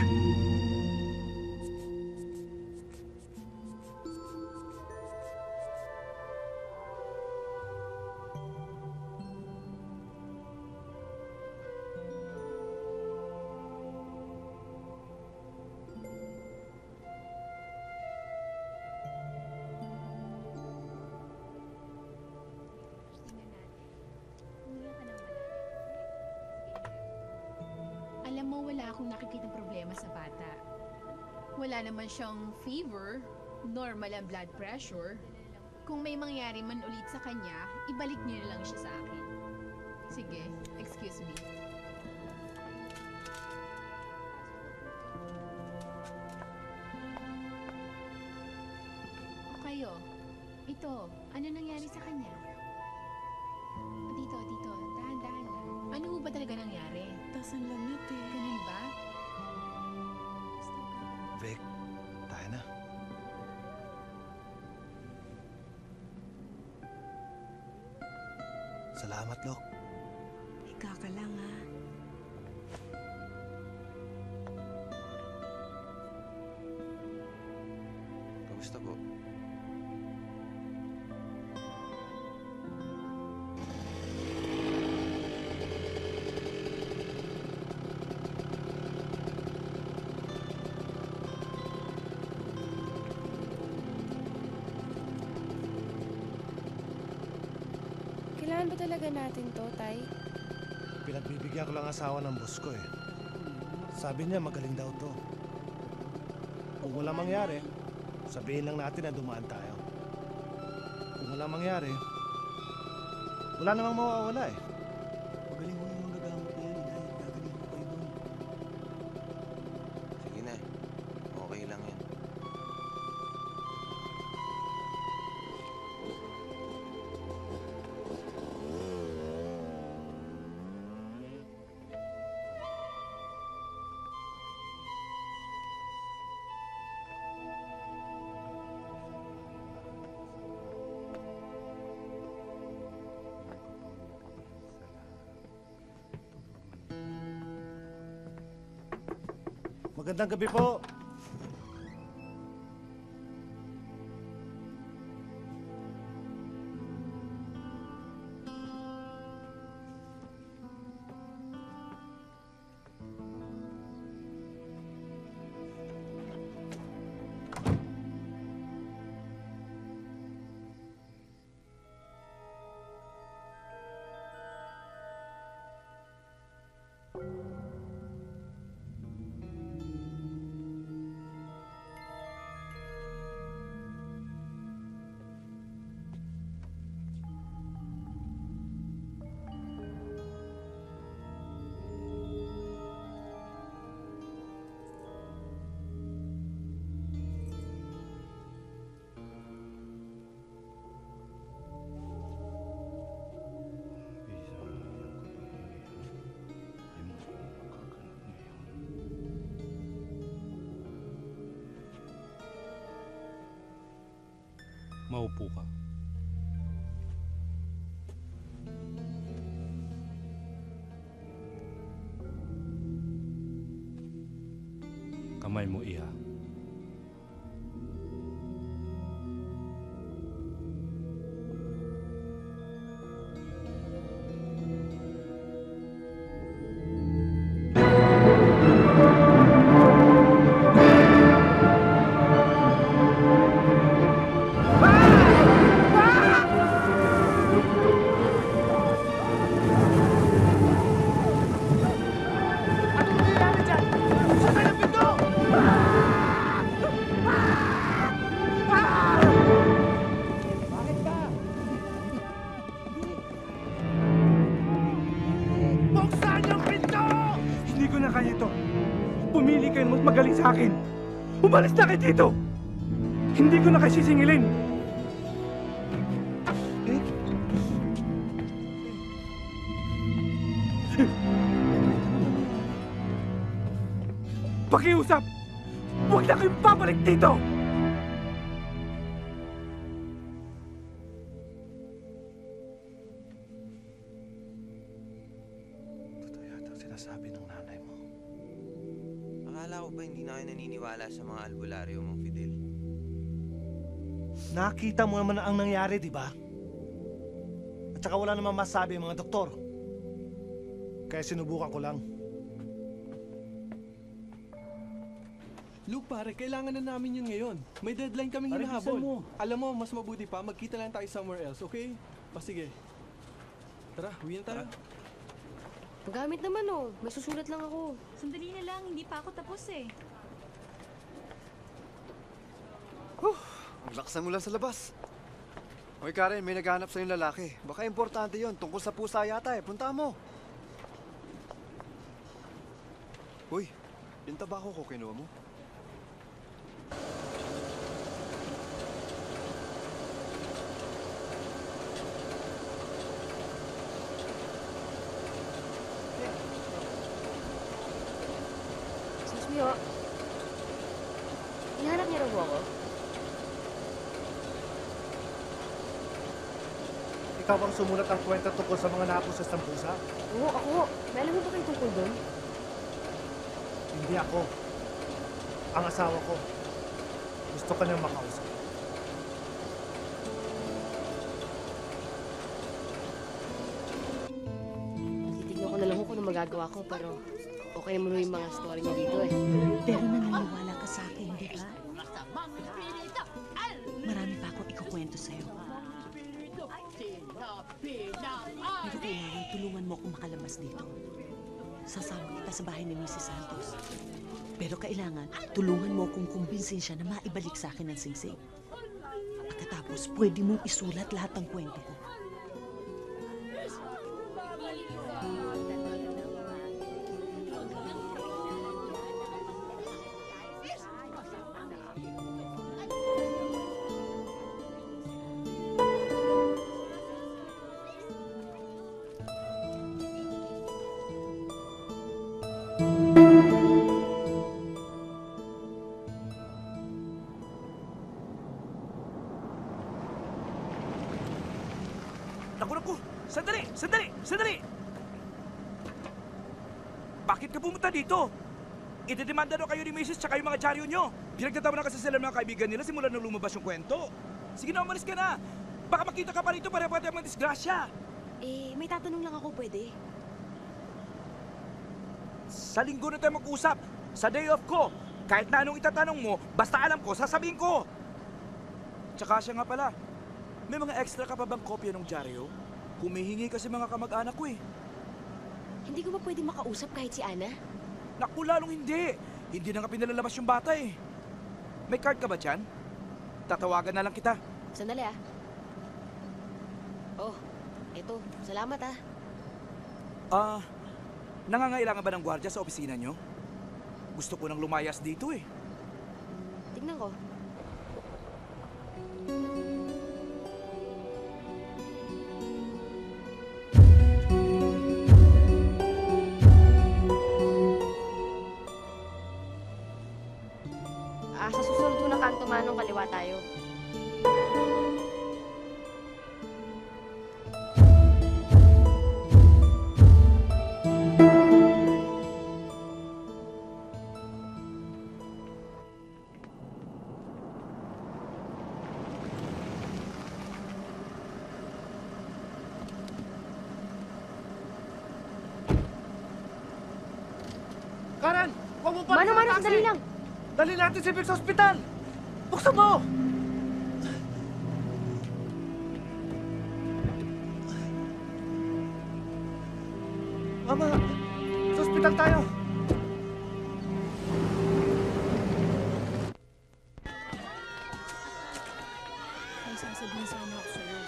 Alam mo, wala akong nakikitang problema sa bata. Wala naman siyang fever, normal ang blood pressure. Kung may mangyari man ulit sa kanya, ibalik niyo na lang siya sa akin. Sige, excuse me. O kayo, ito, ano nangyari sa kanya? Dito, dahan-dahan lang. Ano ho ba talaga nangyari? Tasan lang natin. Ganun ba? Vic, tayo na. Salamat, Lok. Ika ka lang, ha? Kamusta po? Kailangan ba talaga natin to, Tay? Pinagbibigyan ko lang asawa ng boss ko eh. Sabi niya magaling daw to. Kung wala mangyari, sabihin lang natin na dumaan tayo. Kung wala mangyari, wala namang mawawala eh. Magaling mo yung magagamot na yan, Inay. Gagaling ko kayo dun. Sige na. Okay lang yan. Magandang gabi po. Maupo ka. Kamay mo, Iha. Pumili kayo mas magaling sa akin. Umalis na kayo dito! Hindi ko na kayo sisingilin. Pakiusap! Huwag na kayong babalik dito! Totoo yata ang sinasabi ng nanay mo. Akala ko ba hindi na kayo naniniwala sa mga albularyo mo, Fidel? Nakita mo naman ang nangyari, di ba? At saka wala naman masabi ang mga doktor. Kaya sinubukan ko lang. Luke, pare, kailangan na namin yun ngayon. May deadline kaming Pare, hinahabol. bilisan mo. Alam mo, mas mabuti pa, magkita lang tayo somewhere else, okay? O sige. Tara, uwi na tayo. Magamit naman oh. May susulat lang ako. Sandali na lang, hindi pa ako tapos eh. Ang lakas ng ulan sa labas. Hoy Karen, may naghahanap sa'yong lalaki. Baka importante yon, tungkol sa pusa yata eh. Punta mo. Uy, yung tabako ko kinuha mo. Excuse me, oh. Hinahanap niya raw po ako. Ikaw ang sumulat ang kwenta tungkol sa mga napusas ng pusa? Oo, ako. May alam mo ba kayo tungkol doon? Hindi ako. Ang asawa ko. Gusto ka niyang makausap. Titignan ko na lang kung ano magagawa ko, pero okay naman yung mga story niya dito eh. Pero naniniwala ka sa akin, di ba? Marami pa akong ikukwento sa'yo. Pero kailangan tulungan mo akong makalabas dito. Sasama kita sa bahay ni Mrs. Santos. Pero kailangan tulungan mo akong kumbinsin siya na maibalik sa akin ang singsing. Pagkatapos, pwede mong isulat lahat ng kwento ko. Naku! Sandali! Sandali! Sandali! Bakit ka pumunta dito? Idedemanda daw kayo ni Mrs. tsaka yung mga dyaryo nyo. Pinagtatawa na kasi sila ng mga kaibigan nila simula nung lumabas yung kwento. Sige na, umalis ka na. Baka makita ka pa rito para pati ang mga disgrasya. Eh, may tatanong lang ako, pwede? Sa linggo na tayo mag-usap. Sa day off ko. Kahit na anong itatanong mo, basta alam ko, sasabihin ko. Tsaka siya nga pala, may mga extra ka pa bang kopya ng dyaryo? Humihingi kasi mga kamag-anak ko eh. Hindi ko ba pwede makausap kahit si Ana? Naku, lalong hindi. Hindi na nga pinalalabas yung bata eh. May card ka ba dyan? Tatawagan na lang kita. Sandali ah. Oh, eto. Salamat ah. Nangangailangan ba ng gwardiya sa opisina nyo? Gusto ko nang lumayas dito eh. Tignan ko. Sa susunod ko na kanto manong kaliwa tayo. Karen! Huwag mo pa! Mano, sandali lang! Dali natin si Vic sa ospital! Buksan mo! Mama! Sa ospital tayo! May sasabihin sana ako sa'yo.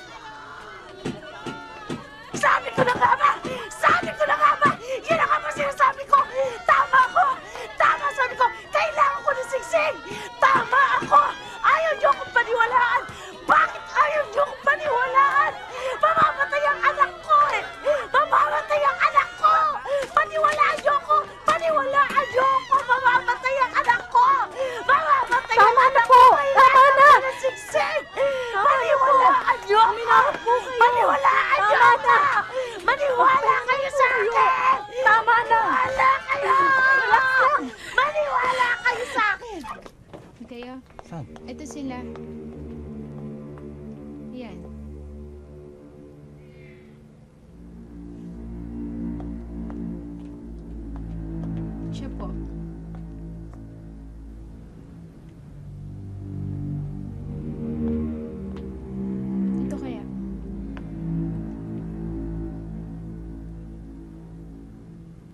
Sabi ko na nga ba? Sabi ko na nga ba? Yan ang nga ba sinasabi ko? Tama ako! Tama sabi ko! Kailangan ko ng singsing! Tama ako! Ayaw niyo akong paniwalaan! Bakit ayaw niyo akong paniwalaan? Mamamatay ang anak ko eh! Mamamatay ang anak ko! Paniwalaan niyo ako!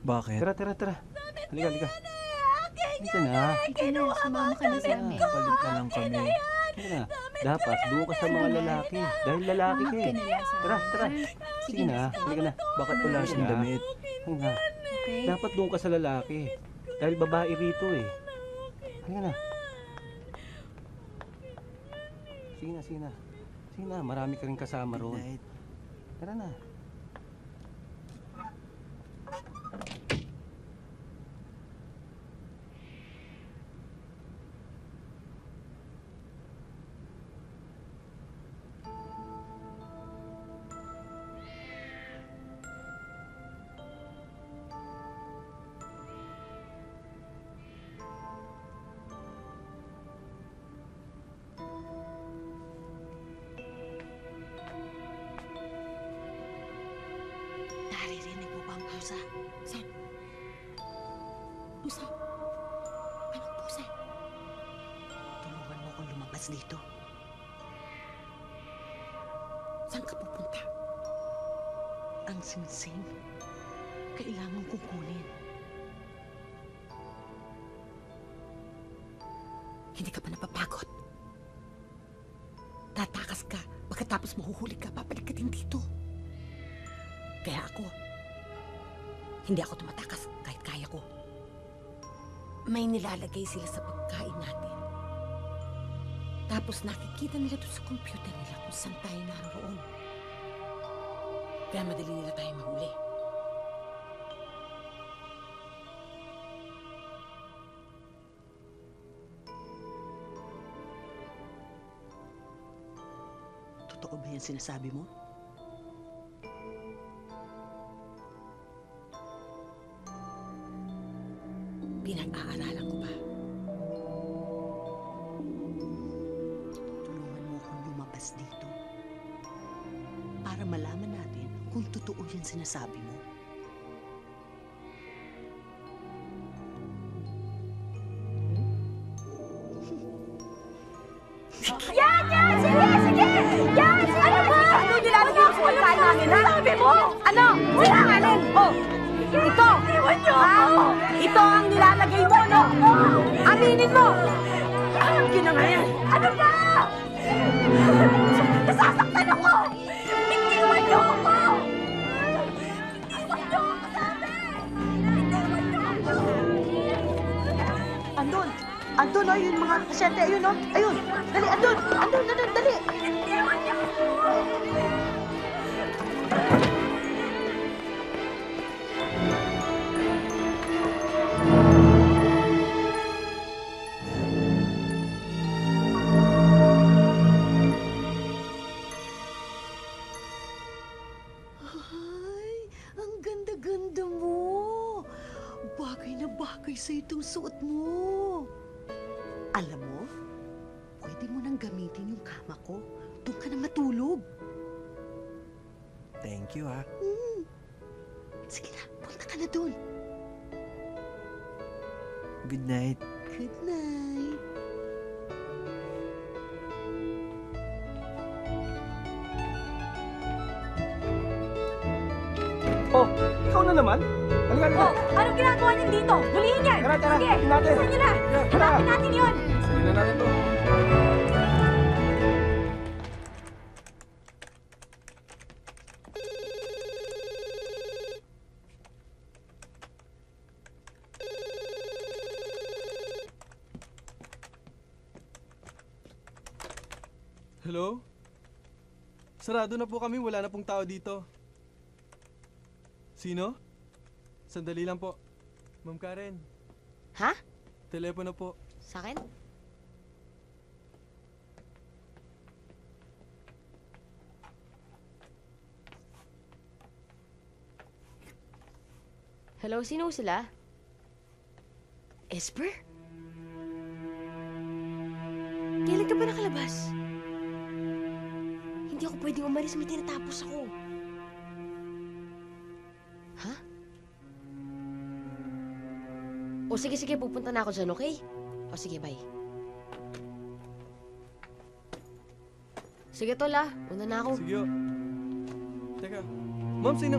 Bakit? Tara. Halika. Halika na. Sumama ka na sa amin. Balik ka lang kami. Halika na. Dapat doon ka sa mga lalaki. Dahil lalaki ka eh. Tara. Sige na. Halika na. Bakit wala siyang damit? Halika na. Dapat doon ka sa lalaki. Dahil babae rito eh. Halika na. Sige na. Marami ka rin kasama roon. Tara na. Naririnig mo ba ang pusa? Saan? Pusa? Anong pusa? Tulungan mo akong lumabas dito. Saan ka pupunta? Ang singsing. Kailangan kong kunin. Hindi ka pa napapagod. Tatakas ka, pagkatapos mahuhuli ka, babalik ka din dito. Kaya ako, hindi ako tumatakas kahit kaya ko. May nilalagay sila sa pagkain natin. Tapos nakikita nila doon sa computer nila kung saan tayo naroon. Kaya madali nila tayo mahuli. Totoo ba yan sinasabi mo? Pinag-aaralan ko ba? Tulungan mo akong lumabas dito. Para malaman natin kung totoo yan sinasabi mo. Yan! Sige! Yan! Ano ba? Ano nilalagay mo sa pagkain namin, ha? Sabi mo! Ano? Sinanganin! Oh! Ito! Iwan niyo ako! Ito ang nilalagay mo, no? Aminin mo! Alam ko na nga yan! Ano ba? Nasasaktan ako! Iniwan niyo ako! Iniwan niyo ako, sabi! Iniwan niyo ako! Andun, oh, yung mga kasyente, ayun, oh. Ayun, dali, andun, dali. Iniwan niyo ako! Ay, ang ganda-ganda mo. Bagay na bagay sa itong suot mo. Alam mo, pwede mo nang gamitin yung kama ko. Doon ka na matulog. Thank you, ha? Sige na, punta ka na doon. Good night. Good night. Oh, ikaw na naman? Halika. Anong ginagawa niyo dito? Hulihin yan! Tara, Sige, tingnan natin. bilisan niyo na! Tara. Hanapin natin yun! Sige na natin to. Hello? Sarado na po kami, wala na pong tao dito. Sino? Sandali lang po. Ma'am Karen. Ha? Telepono po. Sa akin? Hello, sino sila? Esper? Kailan ka ba nakalabas? Hindi ako pwedeng umalis, may tinatapos ako. Ha? O sige, pupunta na ako dyan, okay? O sige, bye. Sige, tol ah. Una na ako. Sige. Teka. Ma'am, sino?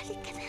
Halika na.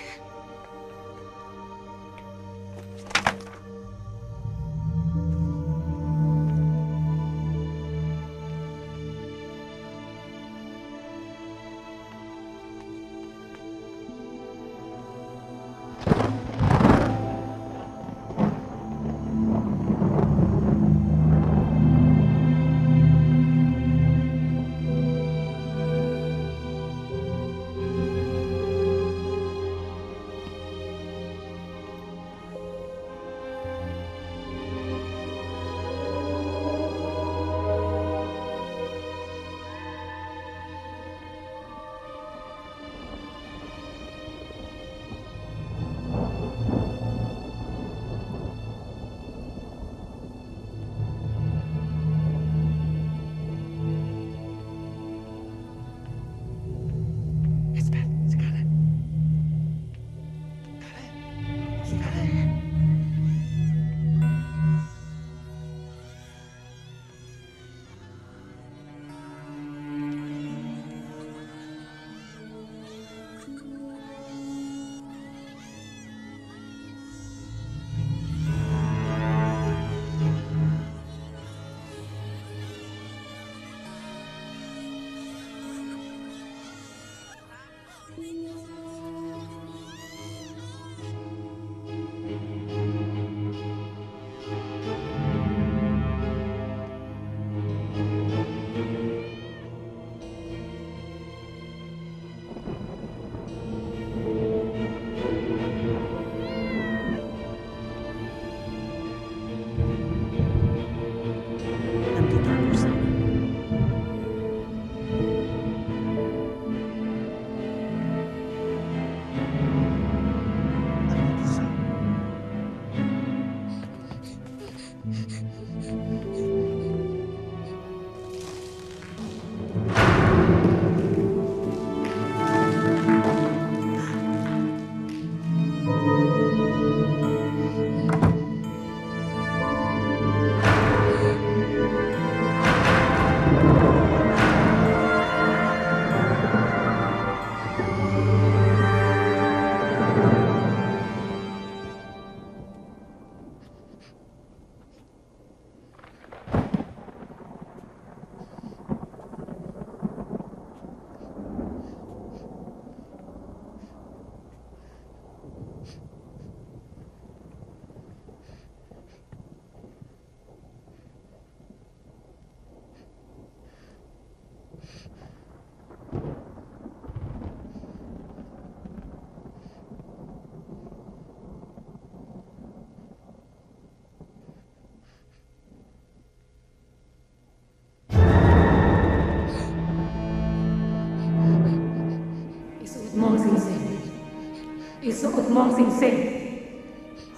Isuot mo ang singsing.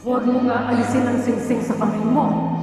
Huwag mo nga alisin ang singsing sa kamay mo.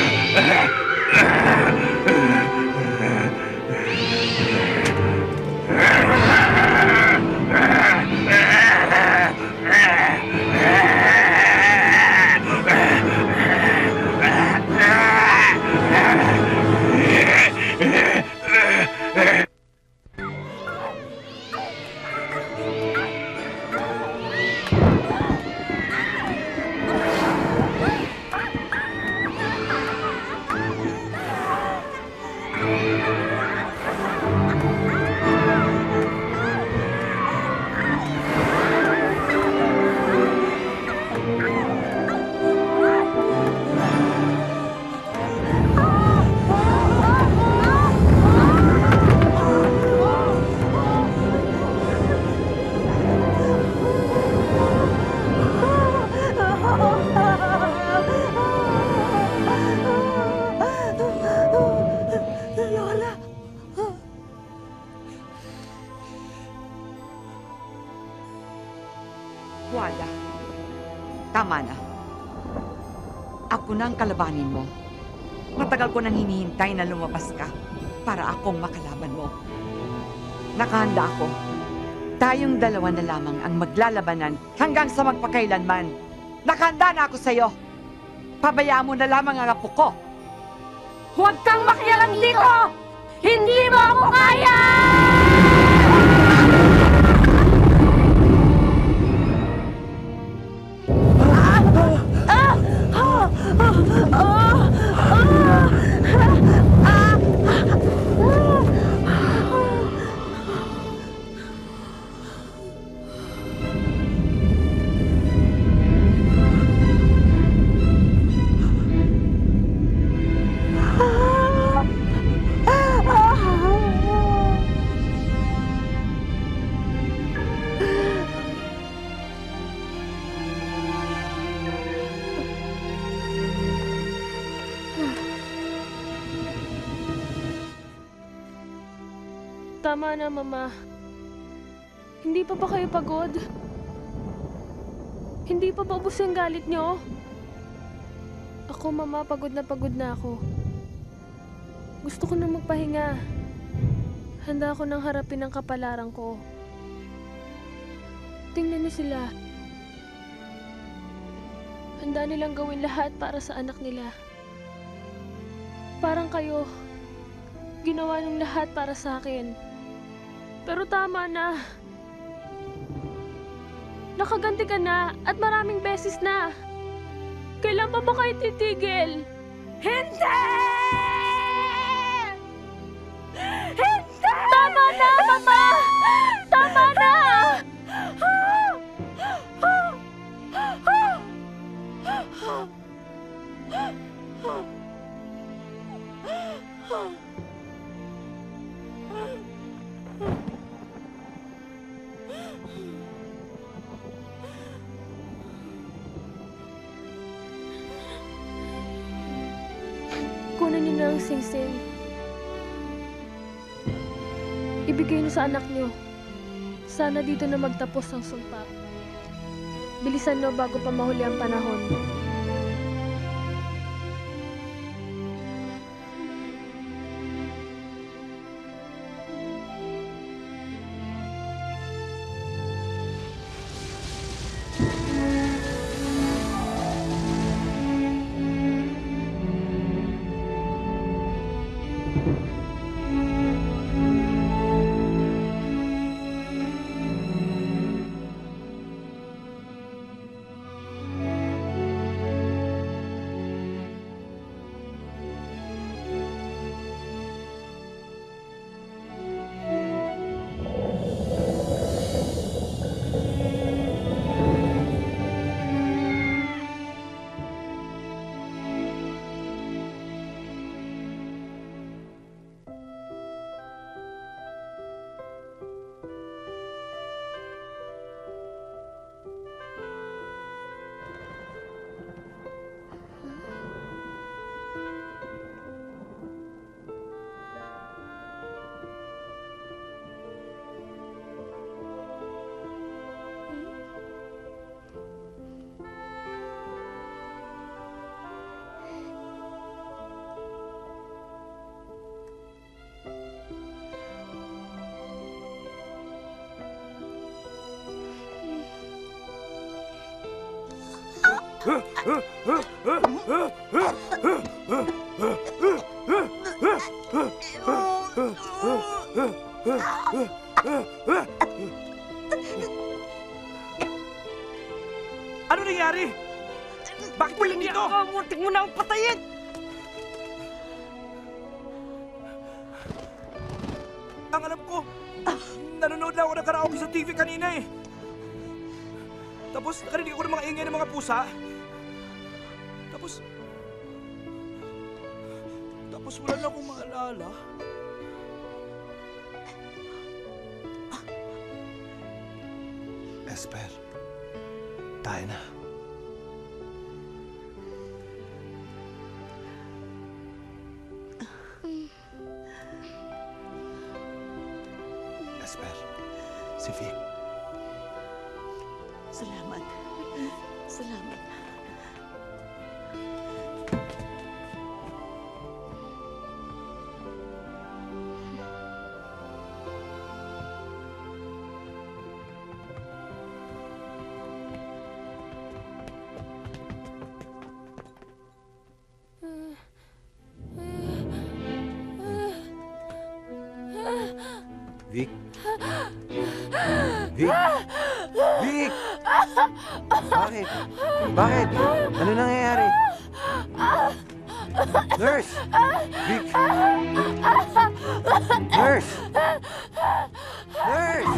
Lola! Wala. Tama na. Ako na ang kalabanin mo. Matagal ko nang hinihintay na lumabas ka para akong makalaban mo. Nakahanda ako. Tayong dalawa na lamang ang maglalabanan hanggang sa magpakailanman. Nakahanda na ako sa'yo. Pabayaan mo na lamang ang apo ko. Huwag kang makialam dito! Hindi mo ako kaya! Tama na, Mama. Hindi pa ba kayo pagod? Hindi pa ba ubos yung galit nyo? Ako, Mama, pagod na ako. Gusto ko na magpahinga. Handa ako nang harapin ang kapalaran ko. Tingnan niyo sila. Handa nilang gawin lahat para sa anak nila. Parang kayo, ginawa ng lahat para sa akin. Pero tama na. Nakaganti ka na at maraming beses na. Kailan pa ba kayo titigil? Hindi! Hindi! Tama na, Mama! Tama na! Kunin niyo na ang singsing. Ibigay niyo sa anak niyo. Sana dito na magtapos ang sumpa. Bilisan niyo bago pa mahuli ang panahon. Ano nangyari? Bakit mo lang dito? Muntik mo na akong patayin! Ang alam ko, nanonood lang ako ng karaoke sa TV kanina eh. Tapos nakarinig ako ng mga ingay ng mga pusa. Tapos wala na akong maalala. Esper, tayo na. Esper, si Vic. Salamat. Salamat. Vic? Vic? Vic! Bakit? Bakit? Ano nangyayari? Nurse! Vic! Nurse! Nurse!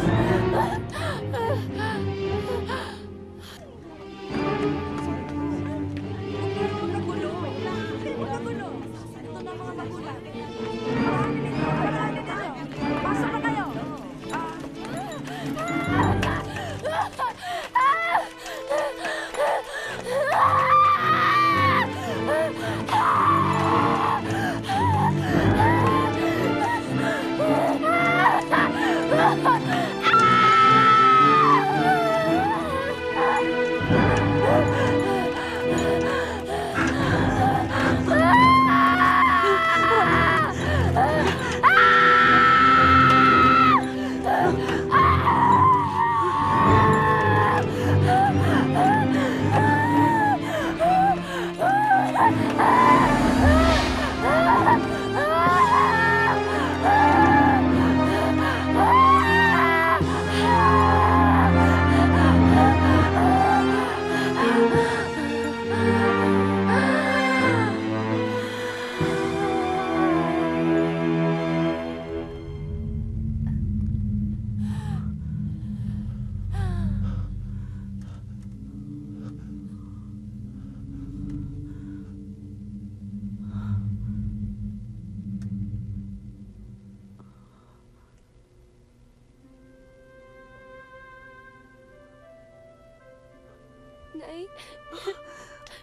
Nay.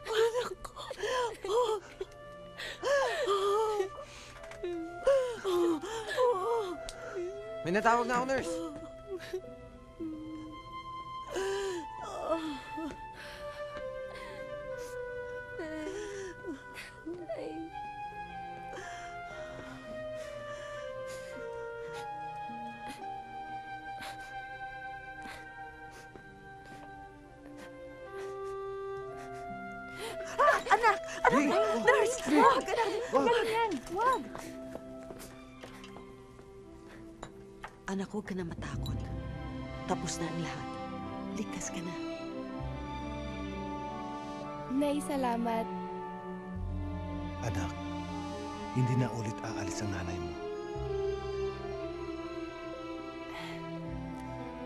Anak ko. May natawag na ako, nurse. Anak! Nurse! Wag! Wag! Wag! Anak, huwag ka na matakot. Tapos na ang lahat. Ligtas ka na. Nay, salamat. Anak, hindi na ulit aalis ang nanay mo.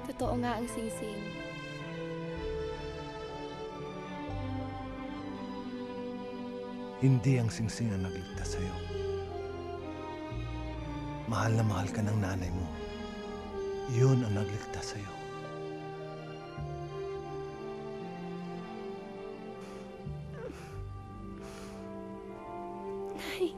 Totoo nga ang singsing. Hindi ang singsing ang nagligtas sa'yo. Mahal na mahal ka ng nanay mo. Yun ang nagligtas sa'yo. Nay.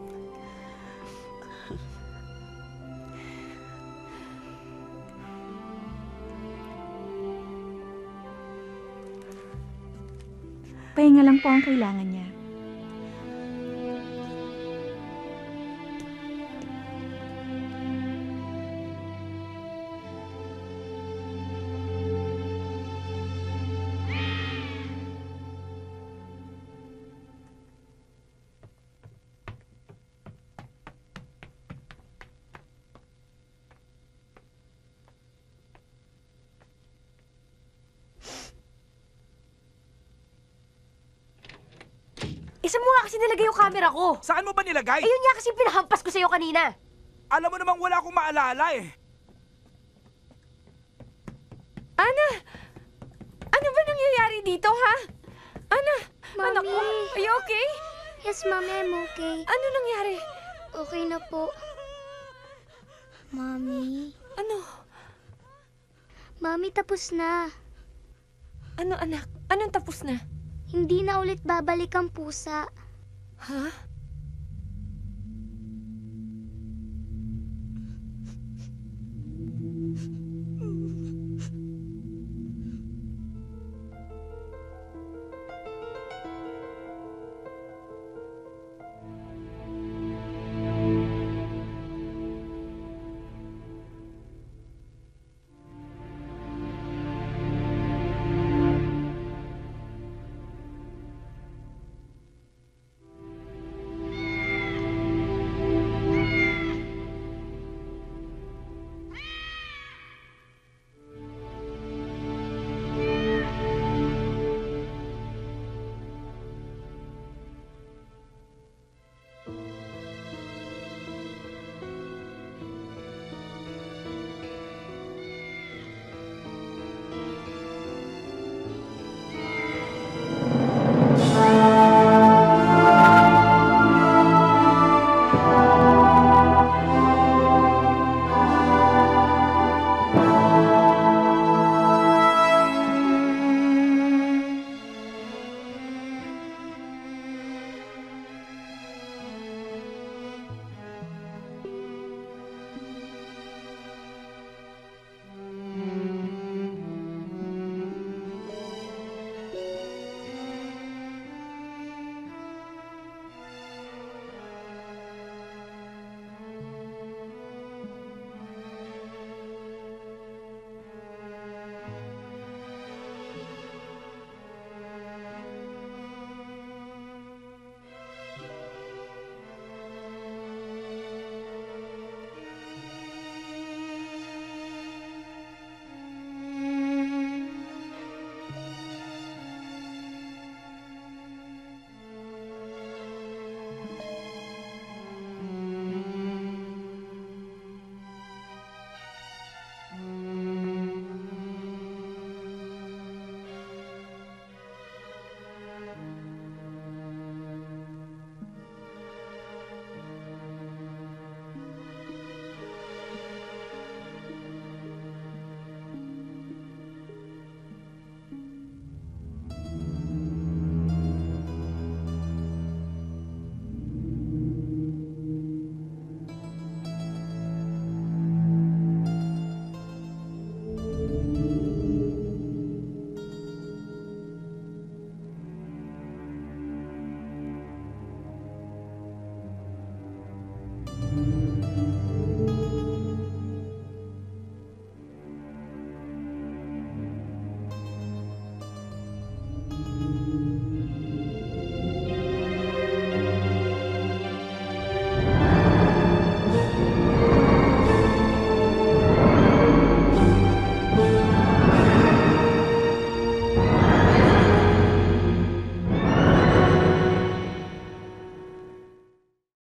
Pahinga lang po ang kailangan niya. Saan mo nga kasi nilagay yung camera ko? Saan mo ba nilagay? Ayun nga kasi pinahampas ko sa'yo kanina. Alam mo namang wala akong maalala eh. Ana! Ano ba nangyayari dito, ha? Ana! Anak ko, are you okay? Yes, Mami, I'm okay. Ano nangyari? Okay na po. Mami. Ano? Mami, tapos na. Ano, anak? Anong tapos na? Hindi na ulit babalik ang pusa. Ha?